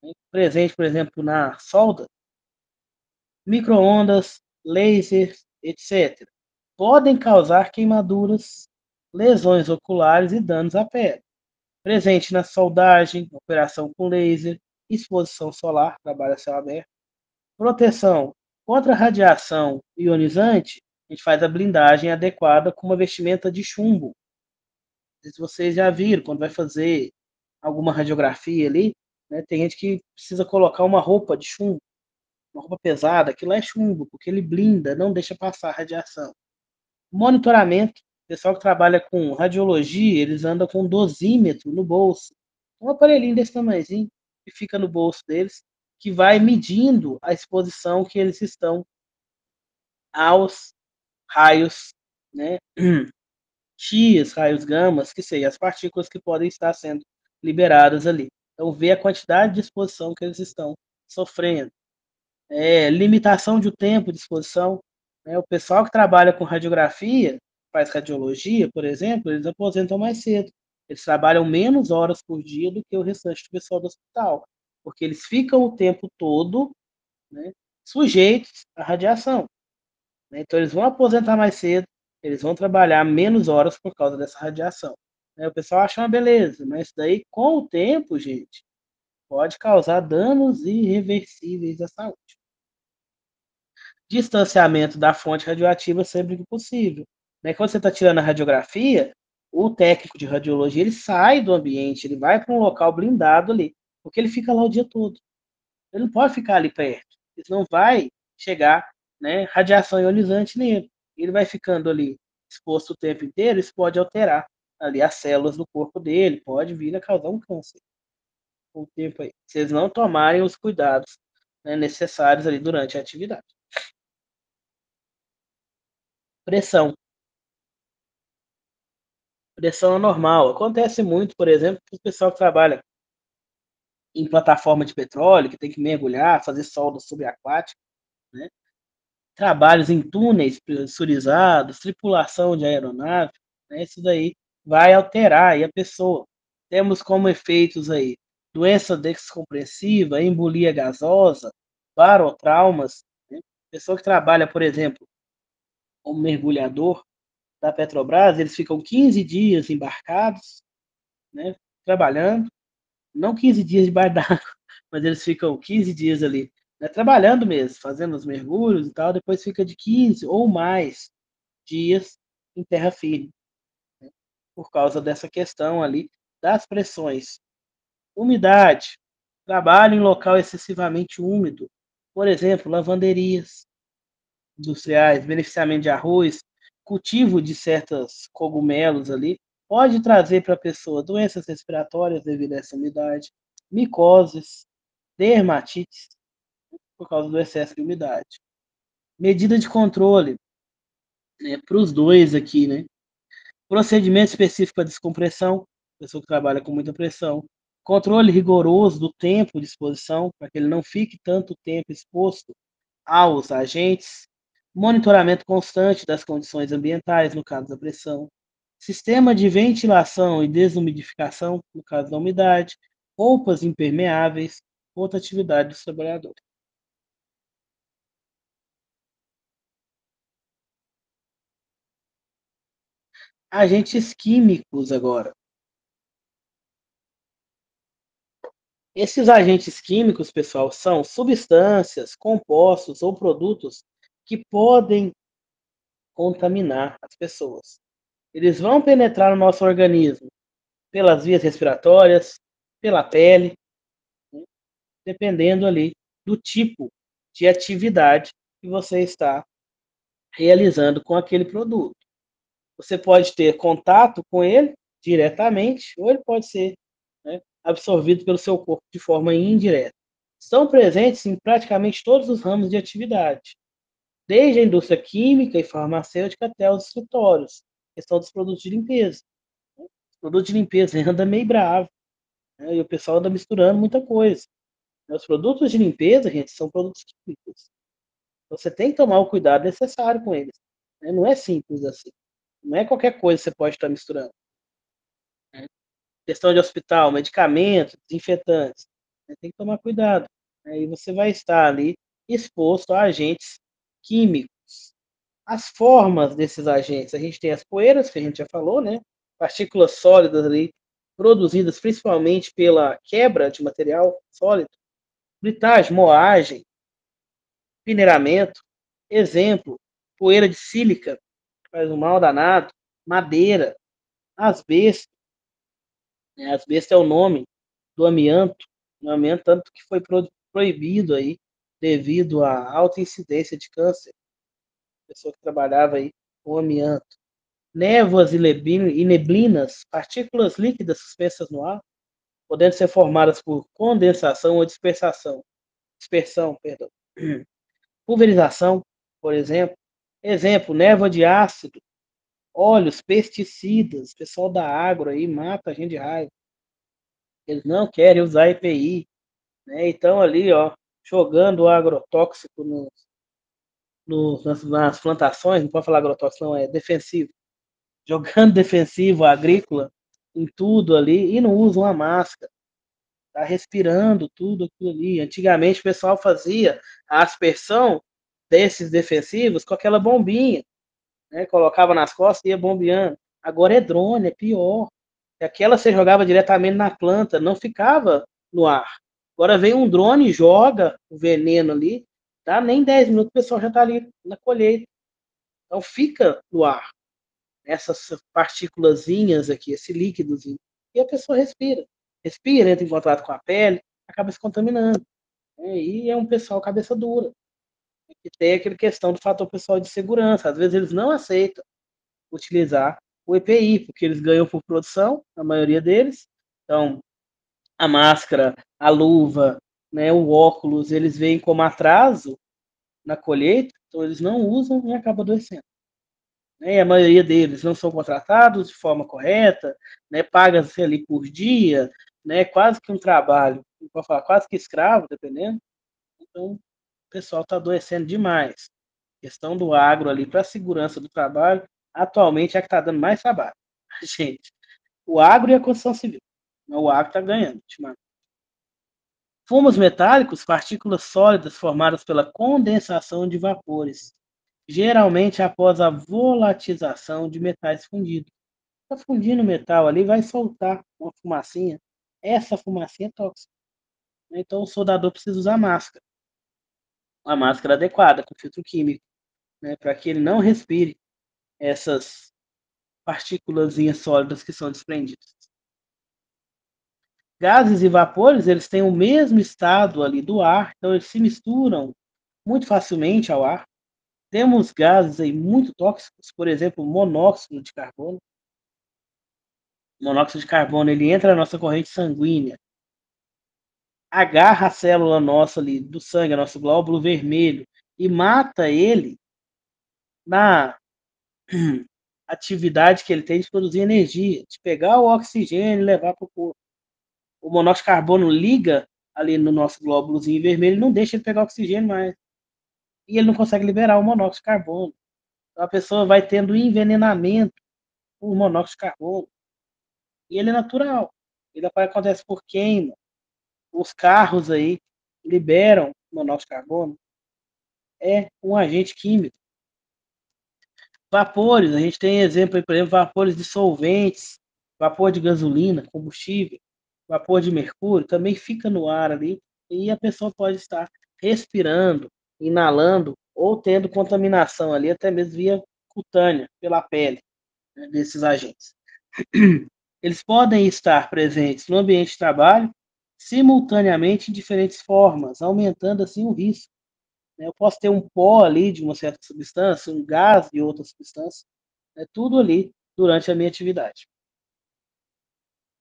né, presente, por exemplo, na solda, microondas, lasers, etc. Podem causar queimaduras, lesões oculares e danos à pele. Presente na soldagem, operação com laser, exposição solar, trabalho a céu aberto. Proteção contra radiação ionizante, a gente faz a blindagem adequada com uma vestimenta de chumbo. Não sei se vocês já viram, quando vai fazer alguma radiografia ali, né, tem gente que precisa colocar uma roupa de chumbo, uma roupa pesada, aquilo é chumbo, porque ele blinda, não deixa passar a radiação. Monitoramento, o pessoal que trabalha com radiologia, eles andam com um dosímetro no bolso. Um aparelhinho desse tamanhozinho que fica no bolso deles, que vai medindo a exposição que eles estão aos raios, né? X, raios gamas, que sei, as partículas que podem estar sendo liberadas ali. Então, ver a quantidade de exposição que eles estão sofrendo. Limitação de tempo de exposição, né? O pessoal que trabalha com radiografia, faz radiologia, por exemplo, eles aposentam mais cedo. Eles trabalham menos horas por dia do que o restante do pessoal do hospital, porque eles ficam o tempo todo, né, sujeitos à radiação, né? Então, eles vão aposentar mais cedo, eles vão trabalhar menos horas por causa dessa radiação, né? O pessoal acha uma beleza, mas daí, com o tempo, gente, pode causar danos irreversíveis à saúde. Distanciamento da fonte radioativa sempre que possível. Né? Quando você está tirando a radiografia, o técnico de radiologia ele sai do ambiente, ele vai para um local blindado ali, porque ele fica lá o dia todo. Ele não pode ficar ali perto, senão vai chegar, né, radiação ionizante nele. Ele vai ficando ali exposto o tempo inteiro, isso pode alterar ali as células do corpo dele, pode vir a causar um câncer com o tempo aí, se eles não tomarem os cuidados, né, necessários ali durante a atividade. Pressão. Pressão anormal. Acontece muito, por exemplo, com o pessoal que trabalha em plataforma de petróleo, que tem que mergulhar, fazer solda subaquática, né? Trabalhos em túneis pressurizados, tripulação de aeronave, né? Isso daí vai alterar aí a pessoa. Temos como efeitos aí doença descompressiva, embolia gasosa, barotraumas, né? Pessoa que trabalha, por exemplo, como mergulhador da Petrobras, eles ficam 15 dias embarcados, né, trabalhando, não 15 dias debaixo d'água, mas eles ficam 15 dias ali, né, trabalhando mesmo, fazendo os mergulhos e tal, depois fica de 15 ou mais dias em terra firme, né, por causa dessa questão ali das pressões. Umidade, trabalho em local excessivamente úmido, por exemplo, lavanderias industriais, beneficiamento de arroz, cultivo de certos cogumelos ali, pode trazer para a pessoa doenças respiratórias devido a essa umidade, micoses, dermatites, por causa do excesso de umidade. Medida de controle, né, para os dois aqui, né? Procedimento específico para descompressão, pessoa que trabalha com muita pressão. Controle rigoroso do tempo de exposição, para que ele não fique tanto tempo exposto aos agentes. Monitoramento constante das condições ambientais, no caso da pressão. Sistema de ventilação e desumidificação, no caso da umidade. Roupas impermeáveis, outra atividade dos trabalhadores. Agentes químicos agora. Esses agentes químicos, pessoal, são substâncias, compostos ou produtos que podem contaminar as pessoas. Eles vão penetrar no nosso organismo pelas vias respiratórias, pela pele, né, dependendo ali do tipo de atividade que você está realizando com aquele produto. Você pode ter contato com ele diretamente, ou ele pode ser, né, absorvido pelo seu corpo de forma indireta. Estão presentes em praticamente todos os ramos de atividade, desde a indústria química e farmacêutica até os escritórios, questão dos produtos de limpeza. Os produtos de limpeza anda meio bravo, né, e o pessoal anda misturando muita coisa. Os produtos de limpeza, gente, são produtos químicos. Você tem que tomar o cuidado necessário com eles, né? Não é simples assim. Não é qualquer coisa que você pode estar misturando, né? Questão de hospital, medicamentos, desinfetantes, né? Tem que tomar cuidado, né? E você vai estar ali exposto a agentes químicos. As formas desses agentes, a gente tem as poeiras, que a gente já falou, né? Partículas sólidas ali, produzidas principalmente pela quebra de material sólido, britagem, moagem, peneiramento. Exemplo, poeira de sílica, faz um mal danado, madeira, asbesto, né? Asbesto é o nome do amianto, o amianto tanto que foi proibido aí devido à alta incidência de câncer, pessoa que trabalhava aí com amianto. Névoas e neblinas, partículas líquidas suspensas no ar, podendo ser formadas por condensação ou dispersão, perdão. Pulverização, por exemplo. Exemplo, névoa de ácido, óleos, pesticidas, pessoal da agro aí mata a gente de raiva. Eles não querem usar EPI, né? Então ali, ó, jogando o agrotóxico nas plantações, não pode falar agrotóxico, não, é defensivo. Jogando defensivo agrícola em tudo ali e não usam a máscara. Tá respirando tudo aquilo ali. Antigamente o pessoal fazia a aspersão desses defensivos com aquela bombinha, né? Colocava nas costas e ia bombeando. Agora é drone, é pior. Aquela você jogava diretamente na planta, não ficava no ar. Agora vem um drone, joga o veneno ali Dá nem 10 minutos, o pessoal já está ali na colheita. Então fica no ar essas partículazinhas aqui, esse líquidozinho, e a pessoa respira. Respira, entra em contato com a pele, acaba se contaminando. E é um pessoal cabeça dura. E tem aquela questão do fator pessoal de segurança. Às vezes eles não aceitam utilizar o EPI, porque eles ganham por produção, a maioria deles. Então, a máscara, a luva, né, o óculos, eles veem como atraso na colheita, então eles não usam e acabam adoecendo. Né? E a maioria deles não são contratados de forma correta, né, paga-se ali por dia, né, quase que um trabalho, pode falar, quase que escravo, dependendo. Então, o pessoal está adoecendo demais. A questão do agro ali para a segurança do trabalho, atualmente é a que está dando mais trabalho. Gente, o agro e a construção civil. O agro está ganhando, ultimamente. Fumos metálicos, partículas sólidas formadas pela condensação de vapores, geralmente após a volatização de metais fundidos. Está fundindo o metal ali, vai soltar uma fumacinha. Essa fumacinha é tóxica. Então o soldador precisa usar máscara. Uma máscara adequada, com filtro químico, né, para que ele não respire essas partículas sólidas que são desprendidas. Gases e vapores, eles têm o mesmo estado ali do ar, então eles se misturam muito facilmente ao ar. Temos gases aí muito tóxicos, por exemplo, monóxido de carbono. O monóxido de carbono, ele entra na nossa corrente sanguínea, agarra a célula nossa ali do sangue, nosso glóbulo vermelho, e mata ele na atividade que ele tem de produzir energia, de pegar o oxigênio e levar para o corpo. O monóxido de carbono liga ali no nosso glóbulozinho vermelho e não deixa ele pegar oxigênio mais. E ele não consegue liberar o monóxido de carbono. Então a pessoa vai tendo envenenamento por monóxido de carbono. E ele é natural. Ele acontece por queima. Os carros aí liberam monóxido de carbono. É um agente químico. Vapores, a gente tem exemplo aí, por exemplo, vapores de solventes, vapor de gasolina, combustível, vapor de mercúrio, também fica no ar ali e a pessoa pode estar respirando, inalando ou tendo contaminação ali, até mesmo via cutânea, pela pele, né, desses agentes. Eles podem estar presentes no ambiente de trabalho simultaneamente em diferentes formas, aumentando assim o risco. Eu posso ter um pó ali de uma certa substância, um gás de outra substância, tudo ali durante a minha atividade.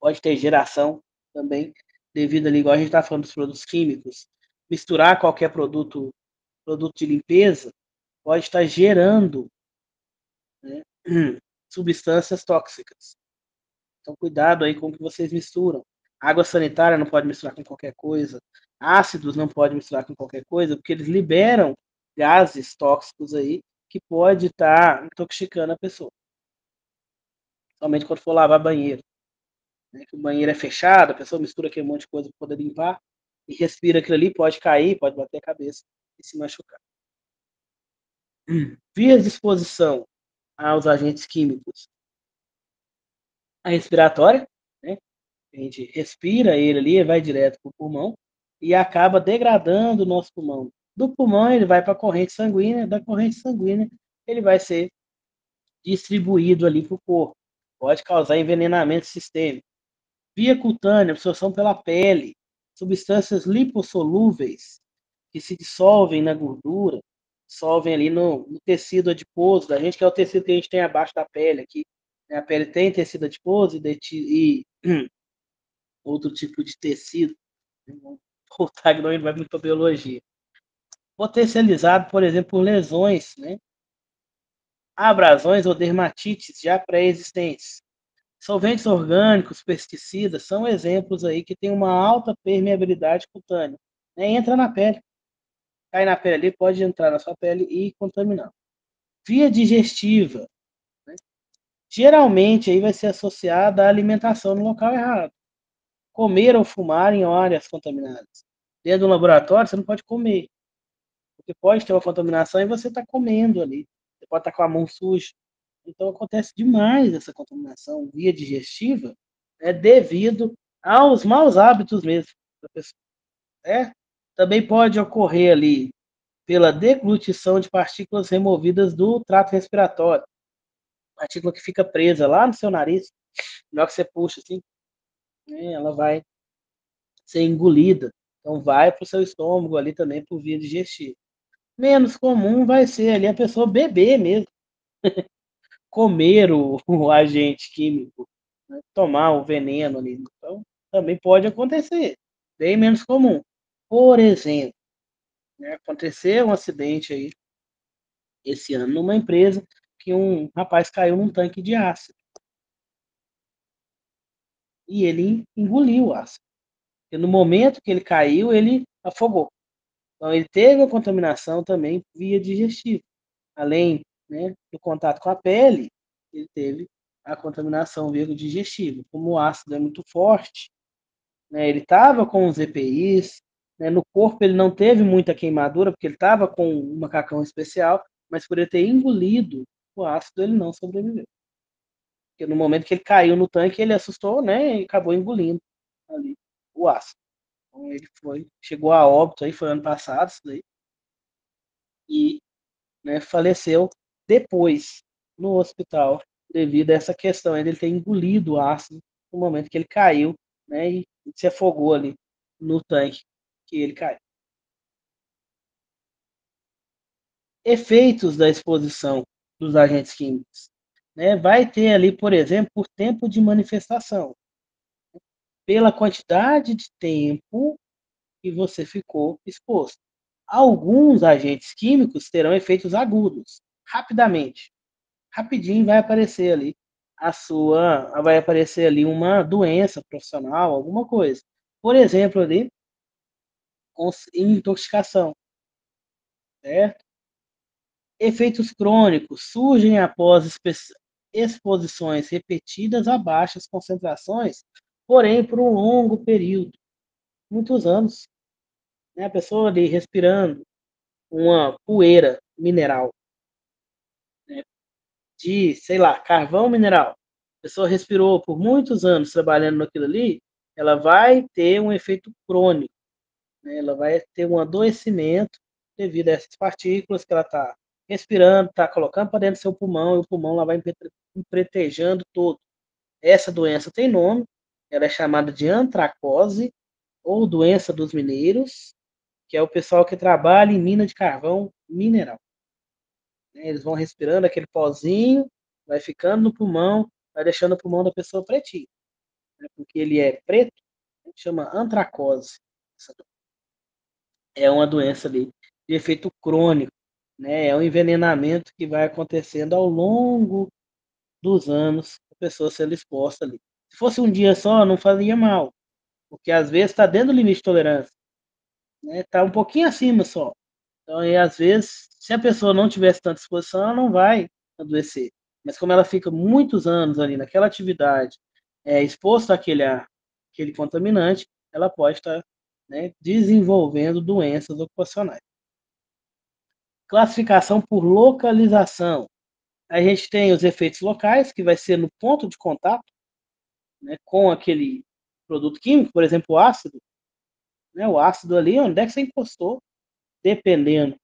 Pode ter geração também, devido ali, igual a gente está falando dos produtos químicos, misturar qualquer produto de limpeza, pode estar gerando, né, substâncias tóxicas. Então, cuidado aí com o que vocês misturam. Água sanitária não pode misturar com qualquer coisa. Ácidos não pode misturar com qualquer coisa, porque eles liberam gases tóxicos aí que pode estar intoxicando a pessoa. Somente quando for lavar banheiro. Né? Que o banheiro é fechado, a pessoa mistura aquele monte de coisa para poder limpar e respira aquilo ali, pode cair, pode bater a cabeça e se machucar. Vias de exposição aos agentes químicos. A respiratória, né? A gente respira ele ali, vai direto para o pulmão e acaba degradando o nosso pulmão. Do pulmão ele vai para a corrente sanguínea, da corrente sanguínea ele vai ser distribuído ali para o corpo. Pode causar envenenamento sistêmico. Via cutânea, absorção pela pele, substâncias lipossolúveis que se dissolvem na gordura, dissolvem ali no tecido adiposo da gente, que é o tecido que a gente tem abaixo da pele aqui. A pele tem tecido adiposo e outro tipo de tecido. O tag não vai muito para biologia. Potencializado, por exemplo, por lesões, né? Abrasões ou dermatites já pré-existentes. Solventes orgânicos, pesticidas, são exemplos aí que têm uma alta permeabilidade cutânea. Né? Entra na pele. Cai na pele ali, pode entrar na sua pele e contaminar. Via digestiva. Né? Geralmente aí vai ser associada à alimentação no local errado. Comer ou fumar em áreas contaminadas. Dentro do laboratório, você não pode comer. Porque pode ter uma contaminação e você está comendo ali. Você pode estar com a mão suja. Então acontece demais essa contaminação via digestiva, devido aos maus hábitos mesmo da pessoa. Também pode ocorrer ali pela deglutição de partículas removidas do trato respiratório. Partícula que fica presa lá no seu nariz, na hora que você puxa assim, né, ela vai ser engolida. Então vai para o seu estômago ali também por via digestiva. Menos comum vai ser ali a pessoa beber mesmo, comer o agente químico, né, tomar o veneno ali. Então também pode acontecer, bem menos comum. Por exemplo, né, aconteceu um acidente aí esse ano numa empresa que um rapaz caiu num tanque de ácido e ele engoliu o ácido. E no momento que ele caiu, ele afogou. Então ele teve a contaminação também via digestiva. Além, né, do contato com a pele, ele teve a contaminação via digestiva. Como o ácido é muito forte, né, ele estava com os EPIs, né, no corpo ele não teve muita queimadura, porque ele estava com um macacão especial, mas por ele ter engolido o ácido, ele não sobreviveu. Porque no momento que ele caiu no tanque, ele assustou, né, e acabou engolindo ali o ácido. Então ele chegou a óbito aí, foi ano passado, isso daí, e, né, faleceu depois no hospital devido a essa questão, ele ter engolido o ácido no momento que ele caiu, né, e se afogou ali no tanque que ele caiu. Efeitos da exposição dos agentes químicos, né, vai ter ali, por exemplo, por tempo de manifestação, pela quantidade de tempo que você ficou exposto. Alguns agentes químicos terão efeitos agudos, rapidamente. Rapidinho vai aparecer ali vai aparecer ali uma doença profissional, alguma coisa. Por exemplo, ali, intoxicação, certo? Efeitos crônicos surgem após exposições repetidas a baixas concentrações, porém por um longo período, muitos anos, né? A pessoa ali respirando uma poeira mineral, né, de, sei lá, carvão mineral. A pessoa respirou por muitos anos trabalhando naquilo ali, ela vai ter um efeito crônico, né? Ela vai ter um adoecimento devido a essas partículas que ela está respirando, está colocando para dentro do seu pulmão, e o pulmão lá vai empretejando todo. Essa doença tem nome, ela é chamada de antracose, ou doença dos mineiros, que é o pessoal que trabalha em mina de carvão mineral. Eles vão respirando aquele pozinho, vai ficando no pulmão, vai deixando o pulmão da pessoa pretinho, né? Porque ele é preto, chama antracose. É uma doença ali de efeito crônico, né? É um envenenamento que vai acontecendo ao longo dos anos, a pessoa sendo exposta ali. Se fosse um dia só, não fazia mal, porque às vezes está dentro do limite de tolerância, né? Está um pouquinho acima só. Então, aí, às vezes, se a pessoa não tivesse tanta exposição, ela não vai adoecer. Mas como ela fica muitos anos ali naquela atividade, exposta àquele contaminante, ela pode estar, né, desenvolvendo doenças ocupacionais. Classificação por localização. A gente tem os efeitos locais, que vai ser no ponto de contato, né, com aquele produto químico, por exemplo, o ácido. Né, o ácido ali, onde é que você encostou, dependendo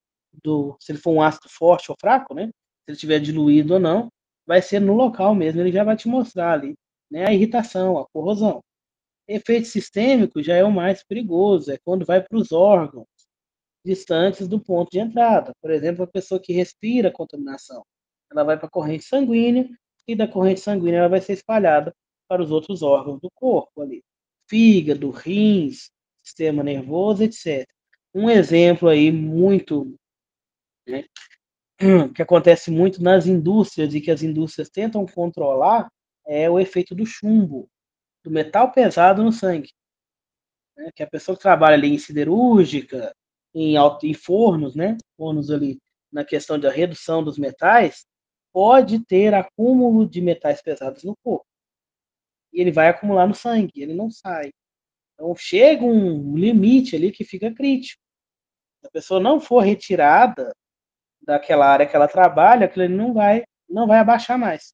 se ele for um ácido forte ou fraco, né? Se ele estiver diluído ou não, vai ser no local mesmo, ele já vai te mostrar ali, né, a irritação, a corrosão. Efeito sistêmico já é o mais perigoso, é quando vai para os órgãos distantes do ponto de entrada. Por exemplo, a pessoa que respira a contaminação, ela vai para a corrente sanguínea e da corrente sanguínea ela vai ser espalhada para os outros órgãos do corpo ali. Fígado, rins, sistema nervoso, etc. Um exemplo aí muito, né, que acontece muito nas indústrias e que as indústrias tentam controlar é o efeito do chumbo, do metal pesado no sangue. Né? Que a pessoa que trabalha ali em siderúrgica, em fornos, né? Fornos ali na questão da redução dos metais, pode ter acúmulo de metais pesados no corpo. E ele vai acumular no sangue, ele não sai. Então chega um limite ali que fica crítico. Se a pessoa não for retirada daquela área que ela trabalha, aquilo não vai abaixar mais,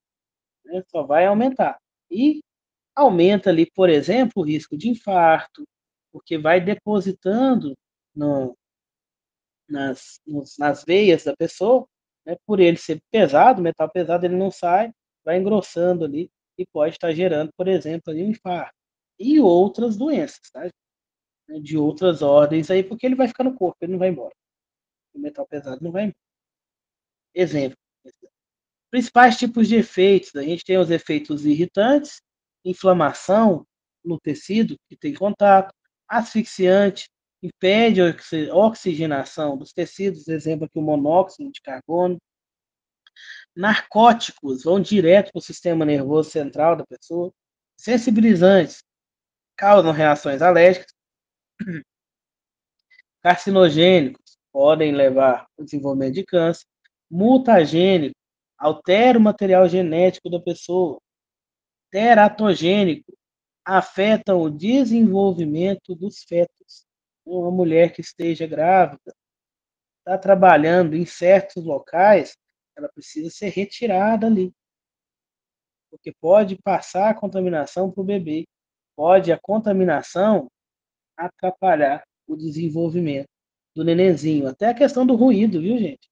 né? Só vai aumentar. E aumenta ali, por exemplo, o risco de infarto, porque vai depositando no, nas veias da pessoa, né? Por ele ser pesado, metal pesado, ele não sai, vai engrossando ali e pode estar gerando, por exemplo, ali um infarto. E outras doenças, tá? De outras ordens aí, porque ele vai ficar no corpo, ele não vai embora. O metal pesado não vai embora. Exemplo. Principais tipos de efeitos. A gente tem os efeitos irritantes, inflamação no tecido que tem contato, asfixiante, impede a oxigenação dos tecidos, exemplo aqui o monóxido de carbono. Narcóticos vão direto para o sistema nervoso central da pessoa. Sensibilizantes causam reações alérgicas. Carcinogênicos podem levar ao desenvolvimento de câncer. Mutagênico altera o material genético da pessoa. Teratogênico afetam o desenvolvimento dos fetos. Uma mulher que esteja grávida, está trabalhando em certos locais, ela precisa ser retirada ali, porque pode passar a contaminação para o bebê, pode a contaminação atrapalhar o desenvolvimento do nenenzinho. Até a questão do ruído, viu, gente?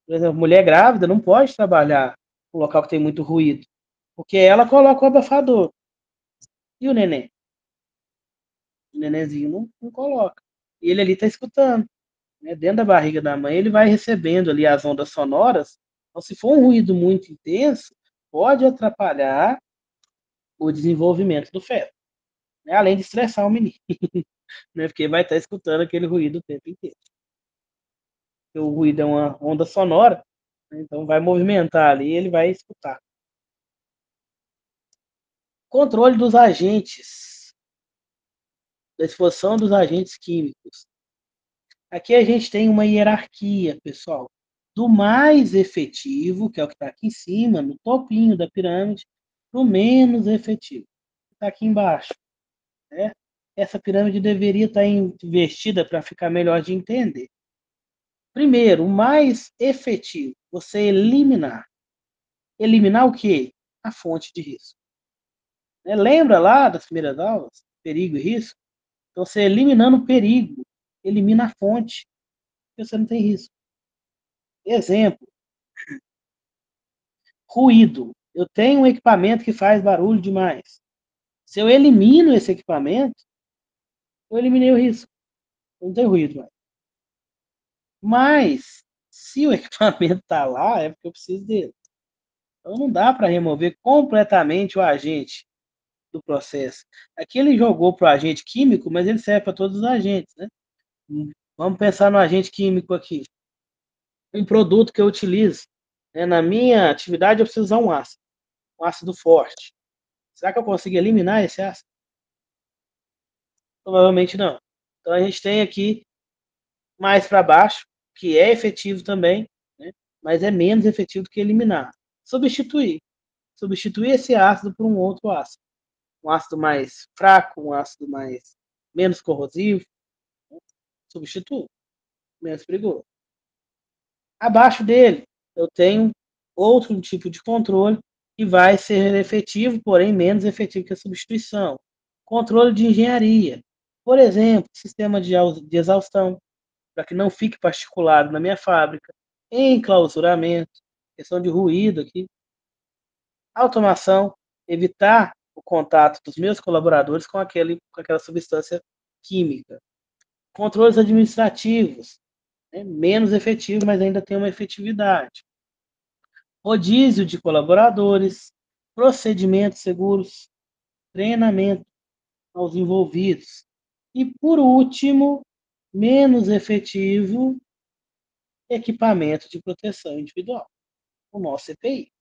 Por exemplo, mulher grávida não pode trabalhar em um local que tem muito ruído, porque ela coloca o abafador. E o neném? O nenenzinho não coloca. E ele ali está escutando. Né? Dentro da barriga da mãe, ele vai recebendo ali as ondas sonoras. Então, se for um ruído muito intenso, pode atrapalhar o desenvolvimento do feto. Né? Além de estressar o menino. Né? Porque vai estar escutando aquele ruído o tempo inteiro. Porque o ruído é uma onda sonora, né? Então vai movimentar ali e ele vai escutar. Controle dos agentes, da exposição dos agentes químicos. Aqui a gente tem uma hierarquia, pessoal, do mais efetivo, que é o que está aqui em cima, no topinho da pirâmide, para o menos efetivo, que está aqui embaixo. Né? Essa pirâmide deveria estar invertida para ficar melhor de entender. Primeiro, o mais efetivo, você eliminar. Eliminar o quê? A fonte de risco. Né? Lembra lá das primeiras aulas? Perigo e risco? Então, você eliminando o perigo, elimina a fonte, porque você não tem risco. Exemplo, ruído. Eu tenho um equipamento que faz barulho demais. Se eu elimino esse equipamento, eu eliminei o risco. Não tem ruído mais. Mas, se o equipamento está lá, é porque eu preciso dele. Então, não dá para remover completamente o agente do processo. Aqui ele jogou para o agente químico, mas ele serve para todos os agentes. Né? Vamos pensar no agente químico aqui. Um produto que eu utilizo. Né? Na minha atividade, eu preciso usar um ácido forte. Será que eu consigo eliminar esse ácido? Provavelmente não. Então a gente tem aqui mais para baixo, que é efetivo também, né? Mas é menos efetivo do que eliminar. Substituir. Substituir esse ácido por um outro ácido. Um ácido mais fraco, um ácido mais menos corrosivo. Né? Substitui. Menos perigoso. Abaixo dele, eu tenho outro tipo de controle que vai ser efetivo, porém menos efetivo que a substituição. Controle de engenharia. Por exemplo, sistema de exaustão, para que não fique particulado na minha fábrica. Enclausuramento, questão de ruído aqui. Automação, evitar o contato dos meus colaboradores com aquela substância química. Controles administrativos, né? Menos efetivo, mas ainda tem uma efetividade. Rodízio de colaboradores, procedimentos seguros, treinamento aos envolvidos. E, por último, menos efetivo, equipamento de proteção individual, o nosso EPI.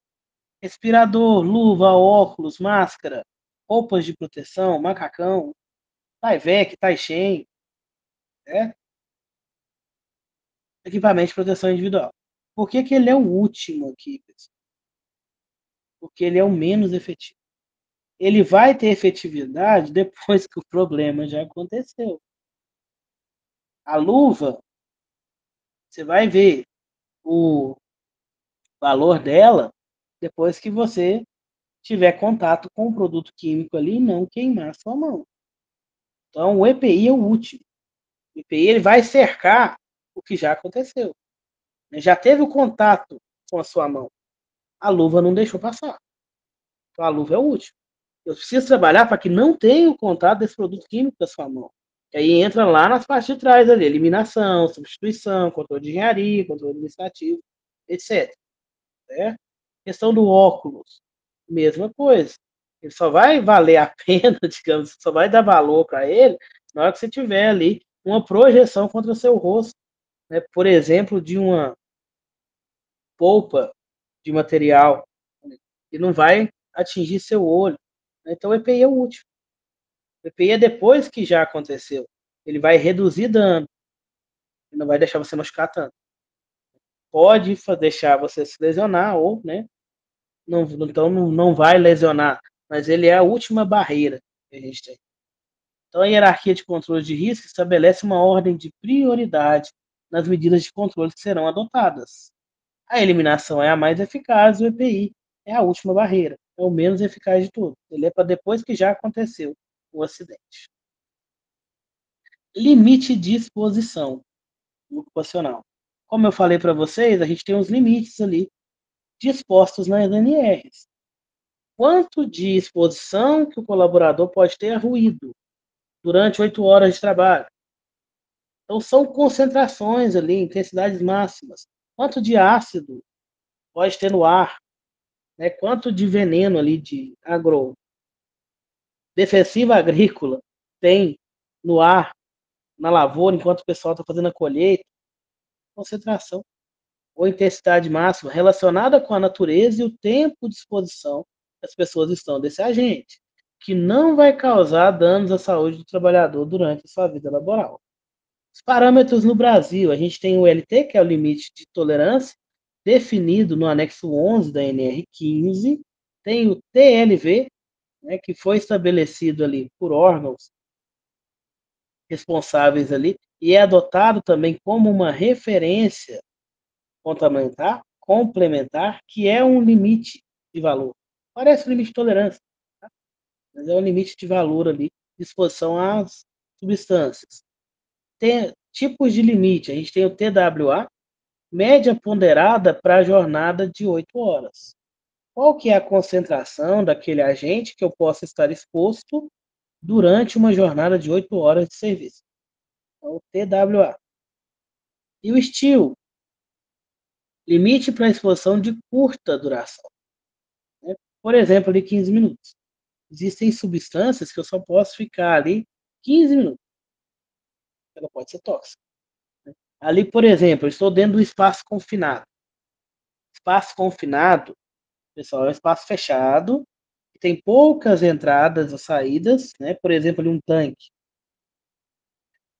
Respirador, luva, óculos, máscara, roupas de proteção, macacão, Tyvek, Taishen, né? Equipamento de proteção individual. Por que ele é o último aqui, pessoal? Porque ele é o menos efetivo. Ele vai ter efetividade depois que o problema já aconteceu. A luva, você vai ver o valor dela depois que você tiver contato com o produto químico ali e não queimar a sua mão. Então, o EPI é o último. O EPI ele vai cercar o que já aconteceu. Já teve o contato com a sua mão. A luva não deixou passar. Então a luva é útil. Eu preciso trabalhar para que não tenha o contato desse produto químico da sua mão. E aí entra lá nas partes de trás ali, eliminação, substituição, controle de engenharia, controle administrativo, etc. Certo? Questão do óculos, mesma coisa. Ele só vai valer a pena, digamos, só vai dar valor para ele na hora que você tiver ali uma projeção contra o seu rosto, né? Por exemplo, de uma polpa de material que não vai atingir seu olho. Então, o EPI é útil. O EPI é depois que já aconteceu. Ele vai reduzir dano. Ele não vai deixar você machucar tanto. Pode deixar você se lesionar ou, né? Não, então não vai lesionar. Mas ele é a última barreira que a gente tem. Então, a hierarquia de controle de risco estabelece uma ordem de prioridade nas medidas de controle que serão adotadas. A eliminação é a mais eficaz, o EPI é a última barreira, é o menos eficaz de tudo. Ele é para depois que já aconteceu o acidente. Limite de exposição ocupacional. Como eu falei para vocês, a gente tem os limites ali dispostos nas NRs. Quanto de exposição que o colaborador pode ter a ruído durante 8 horas de trabalho? Então, são concentrações ali, intensidades máximas. Quanto de ácido pode ter no ar? Né? Quanto de veneno ali de defensiva agrícola tem no ar, na lavoura, enquanto o pessoal está fazendo a colheita? Concentração ou intensidade máxima relacionada com a natureza e o tempo de exposição que as pessoas estão desse agente, que não vai causar danos à saúde do trabalhador durante a sua vida laboral. Os parâmetros no Brasil, a gente tem o LT, que é o limite de tolerância, definido no anexo 11 da NR15, tem o TLV, né, que foi estabelecido ali por órgãos responsáveis ali, e é adotado também como uma referência complementar, que é um limite de valor. Parece um limite de tolerância, tá? Mas é um limite de valor ali, de exposição às substâncias. Tem tipos de limite, a gente tem o TWA, média ponderada para a jornada de 8 horas. Qual que é a concentração daquele agente que eu possa estar exposto durante uma jornada de 8 horas de serviço? É o TWA. E o STIL, limite para exposição de curta duração. Né? Por exemplo, de 15 minutos. Existem substâncias que eu só posso ficar ali 15 minutos. Ela pode ser tóxica. Né? Ali, por exemplo, eu estou dentro do espaço confinado. Espaço confinado, pessoal, é um espaço fechado, que tem poucas entradas ou saídas, né? Por exemplo, ali um tanque.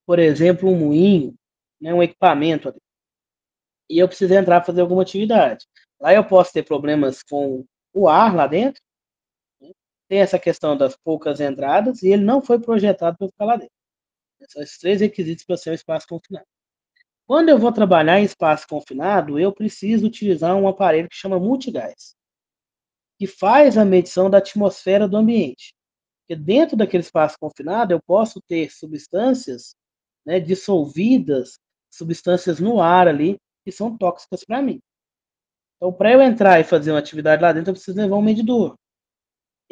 Por exemplo, um moinho, né? Um equipamento ali. E eu preciso entrar para fazer alguma atividade. Lá eu posso ter problemas com o ar lá dentro, né? Tem essa questão das poucas entradas, e ele não foi projetado para ficar lá dentro. São esses 3 requisitos para ser um espaço confinado. Quando eu vou trabalhar em espaço confinado, eu preciso utilizar um aparelho que chama multigás, que faz a medição da atmosfera do ambiente. Porque dentro daquele espaço confinado, eu posso ter substâncias, né, dissolvidas, substâncias no ar ali, que são tóxicas para mim. Então, para eu entrar e fazer uma atividade lá dentro, eu preciso levar um medidor.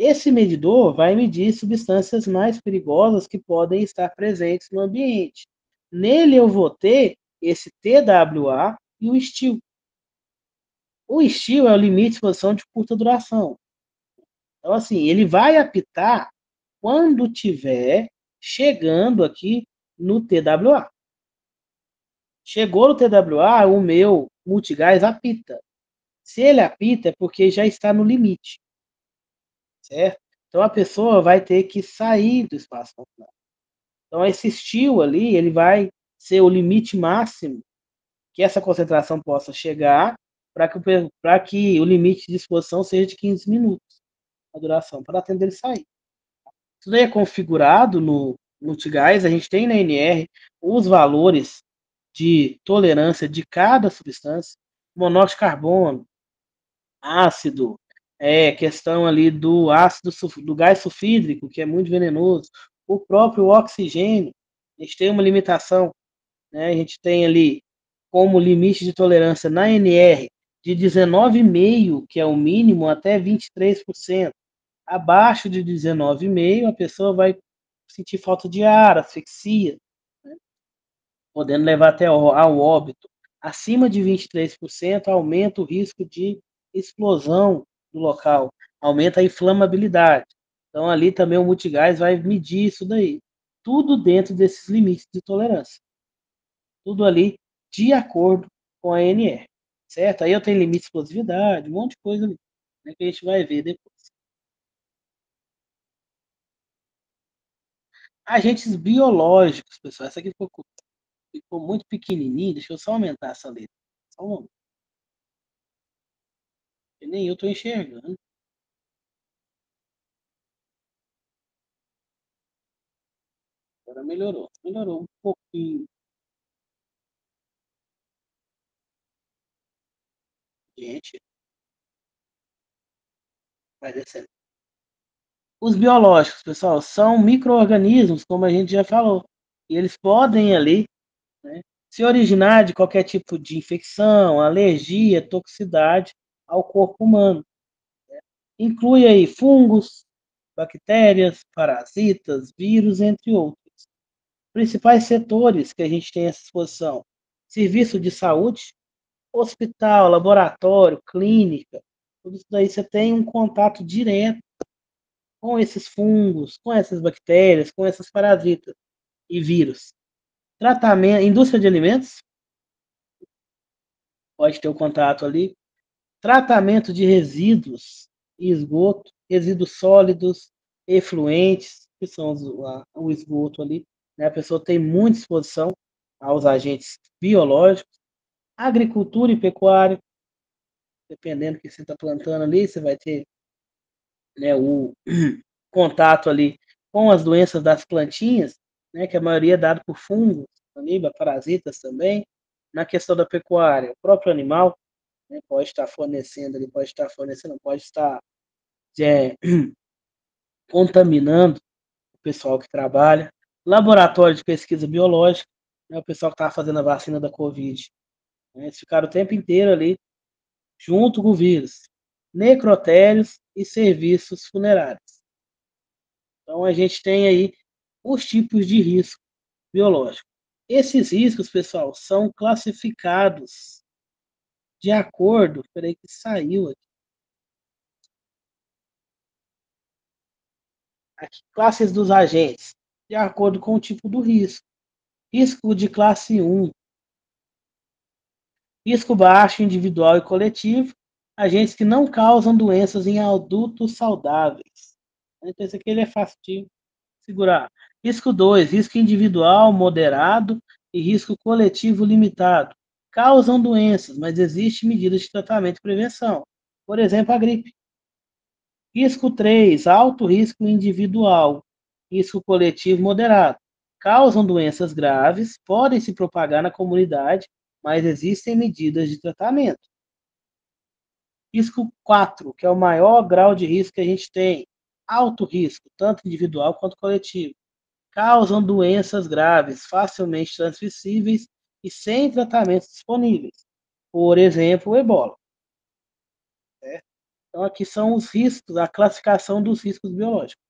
Esse medidor vai medir substâncias mais perigosas que podem estar presentes no ambiente. Nele eu vou ter esse TWA e o STIL. O STIL é o limite de exposição de curta duração. Então, assim, ele vai apitar quando tiver chegando aqui no TWA. Chegou no TWA, o meu multigás apita. Se ele apita, é porque já está no limite, certo? Então, a pessoa vai ter que sair do espaço confinado. Então, esse STIL ali, ele vai ser o limite máximo que essa concentração possa chegar para que o limite de exposição seja de 15 minutos, a duração, para atender ele sair. Isso daí é configurado no multigás, a gente tem na NR os valores de tolerância de cada substância, monóxido de carbono, ácido, questão ali do ácido, do gás sulfídrico, que é muito venenoso, o próprio oxigênio, a gente tem uma limitação, né? A gente tem ali como limite de tolerância na NR de 19,5%, que é o mínimo, até 23%. Abaixo de 19,5%, a pessoa vai sentir falta de ar, asfixia, né? Podendo levar até ao óbito. Acima de 23%, aumenta o risco de explosão do local, aumenta a inflamabilidade. Então, ali também o multigás vai medir isso daí. Tudo dentro desses limites de tolerância. Tudo ali de acordo com a ANR, certo? Aí eu tenho limite de explosividade, um monte de coisa ali, né, que a gente vai ver depois. Agentes biológicos, pessoal, essa aqui ficou muito pequenininha, deixa eu só aumentar essa letra. Só um momento. Nem eu estou enxergando. Agora melhorou. Melhorou um pouquinho. Gente, vai descendo. Os biológicos, pessoal, são micro-organismos, como a gente já falou. E eles podem ali, né, se originar de qualquer tipo de infecção, alergia, toxicidade ao corpo humano. Inclui aí fungos, bactérias, parasitas, vírus, entre outros. Principais setores que a gente tem essa exposição: serviço de saúde, hospital, laboratório, clínica, tudo isso daí você tem um contato direto com esses fungos, com essas bactérias, com esses parasitas e vírus. Tratamento, indústria de alimentos, pode ter o contato ali. Tratamento de resíduos e esgoto, resíduos sólidos, efluentes, que são o esgoto ali, né? A pessoa tem muita exposição aos agentes biológicos. Agricultura e pecuária, dependendo do que você está plantando ali, você vai ter, né, o contato ali com as doenças das plantinhas, né, que a maioria é dado por fungos, amoeba, parasitas também. Na questão da pecuária, o próprio animal, né, pode estar fornecendo, ele pode estar fornecendo, pode estar é, contaminando o pessoal que trabalha. Laboratório de pesquisa biológica, né, o pessoal que estava fazendo a vacina da Covid, né, eles ficaram o tempo inteiro ali junto com o vírus. Necrotérios e serviços funerários. Então, a gente tem aí os tipos de risco biológico. Esses riscos, pessoal, são classificados de acordo. Peraí, que saiu aqui. Aqui, classes dos agentes, de acordo com o tipo do risco. Risco de classe 1, risco baixo, individual e coletivo, agentes que não causam doenças em adultos saudáveis. Então, esse aqui ele é fácil de segurar. Risco 2, risco individual moderado e risco coletivo limitado. Causam doenças, mas existem medidas de tratamento e prevenção. Por exemplo, a gripe. Risco 3, alto risco individual. Risco coletivo moderado. Causam doenças graves, podem se propagar na comunidade, mas existem medidas de tratamento. Risco 4, que é o maior grau de risco que a gente tem. Alto risco, tanto individual quanto coletivo. Causam doenças graves, facilmente transmissíveis e sem tratamentos disponíveis. Por exemplo, o ebola. Certo? Então, aqui são os riscos, a classificação dos riscos biológicos.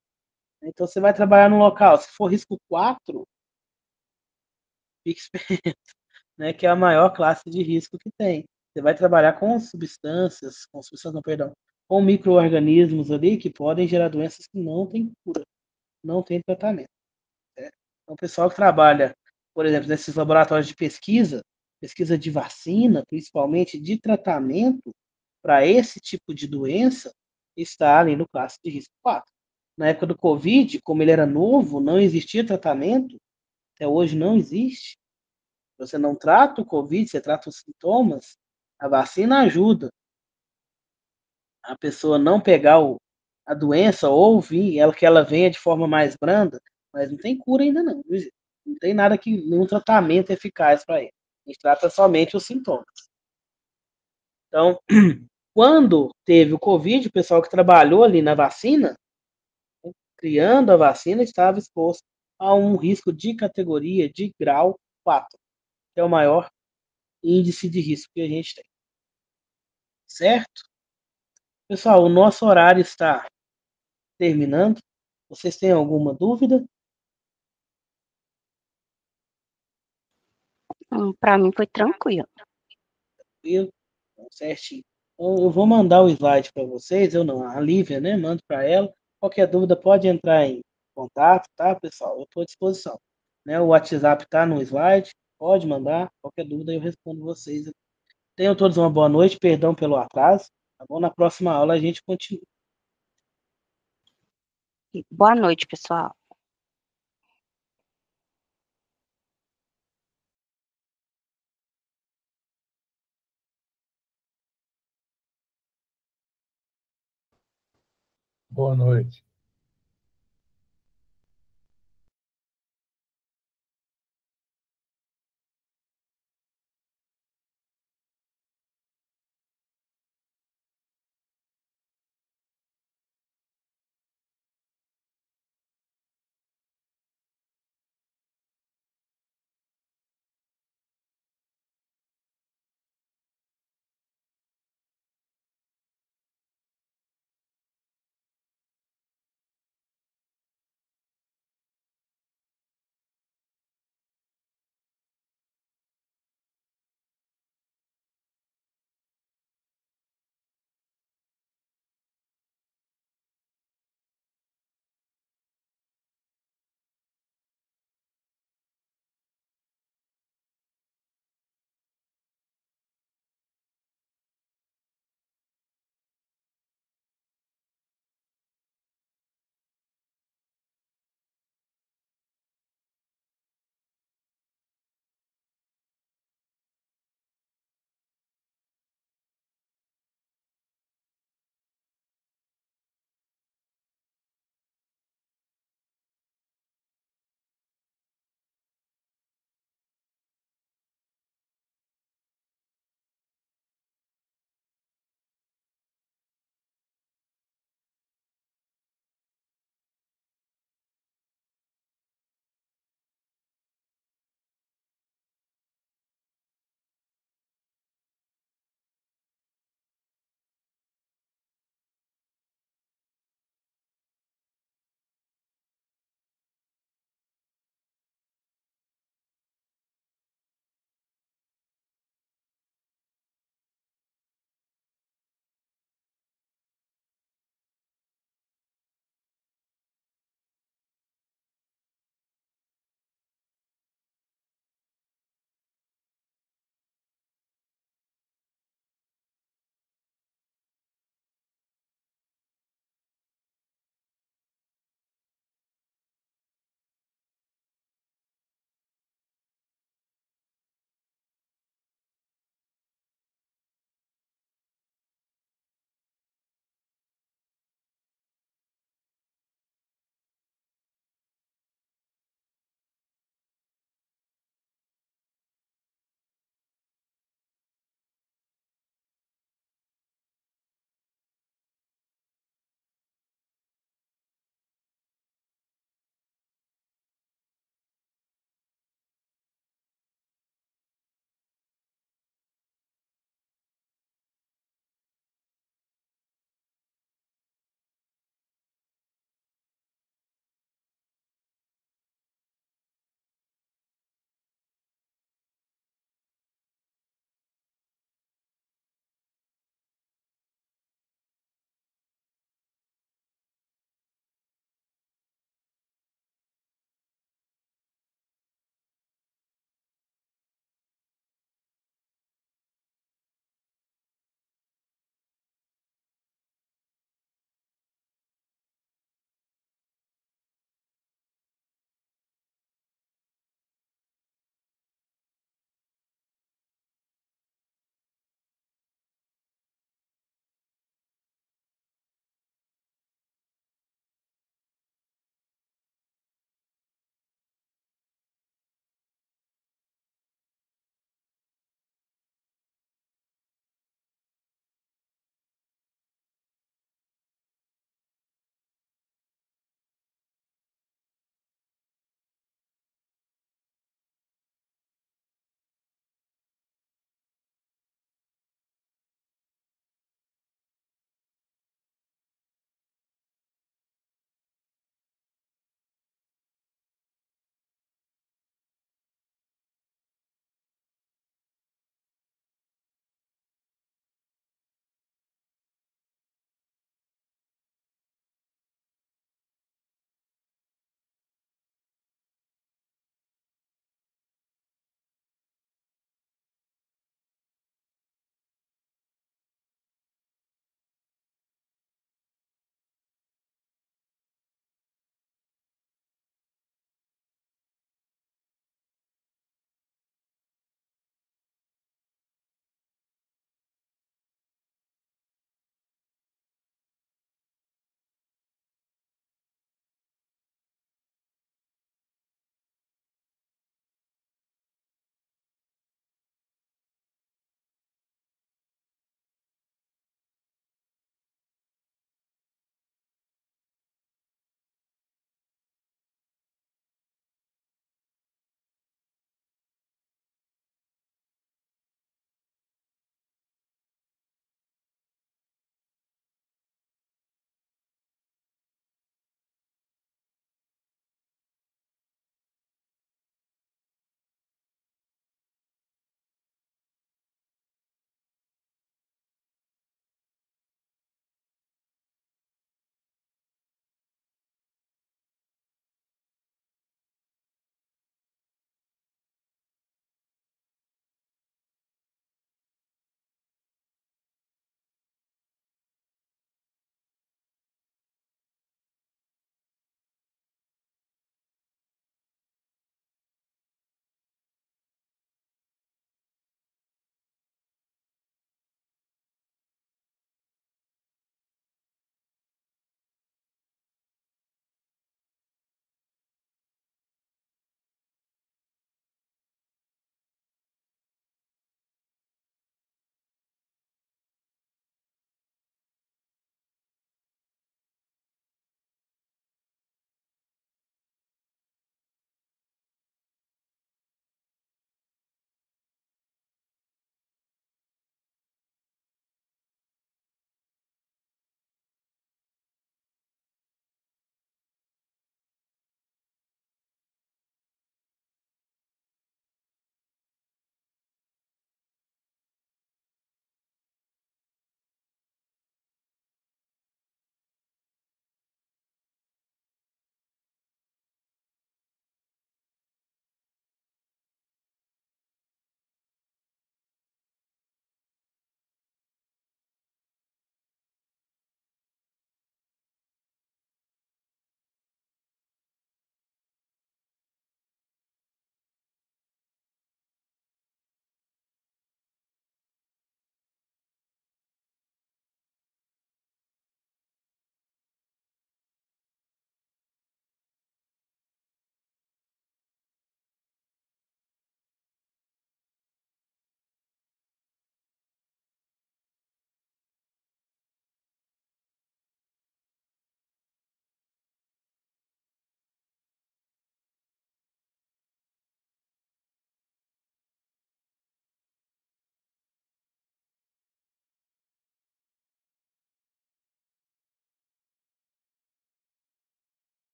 Então, você vai trabalhar num local, se for risco 4, fique esperto, né, que é a maior classe de risco que tem. Você vai trabalhar com substâncias, não, perdão, com micro-organismos ali que podem gerar doenças que não têm cura, não tem tratamento. Certo? Então, o pessoal que trabalha, por exemplo, nesses laboratórios de pesquisa, pesquisa de vacina, principalmente de tratamento para esse tipo de doença, está ali no classe de risco 4. Na época do Covid, como ele era novo, não existia tratamento, até hoje não existe. Você não trata o Covid, você trata os sintomas, a vacina ajuda a pessoa não pegar a doença ou vir, que ela venha de forma mais branda, mas não tem cura ainda não. Não tem nada nenhum tratamento eficaz para ele. A gente trata somente os sintomas. Então, quando teve o Covid, o pessoal que trabalhou ali na vacina, criando a vacina, estava exposto a um risco de categoria de grau 4, que é o maior índice de risco que a gente tem. Certo? Pessoal, o nosso horário está terminando. Vocês têm alguma dúvida? Para mim foi tranquilo. Tranquilo? Certinho. Então, eu vou mandar o slide para vocês, eu não, a Lívia, né? Mando para ela. Qualquer dúvida pode entrar em contato, tá, pessoal? Eu estou à disposição. Né? O WhatsApp está no slide, pode mandar. Qualquer dúvida eu respondo vocês. Tenham todos uma boa noite, perdão pelo atraso. Tá bom? Na próxima aula a gente continua. Boa noite, pessoal. Boa noite.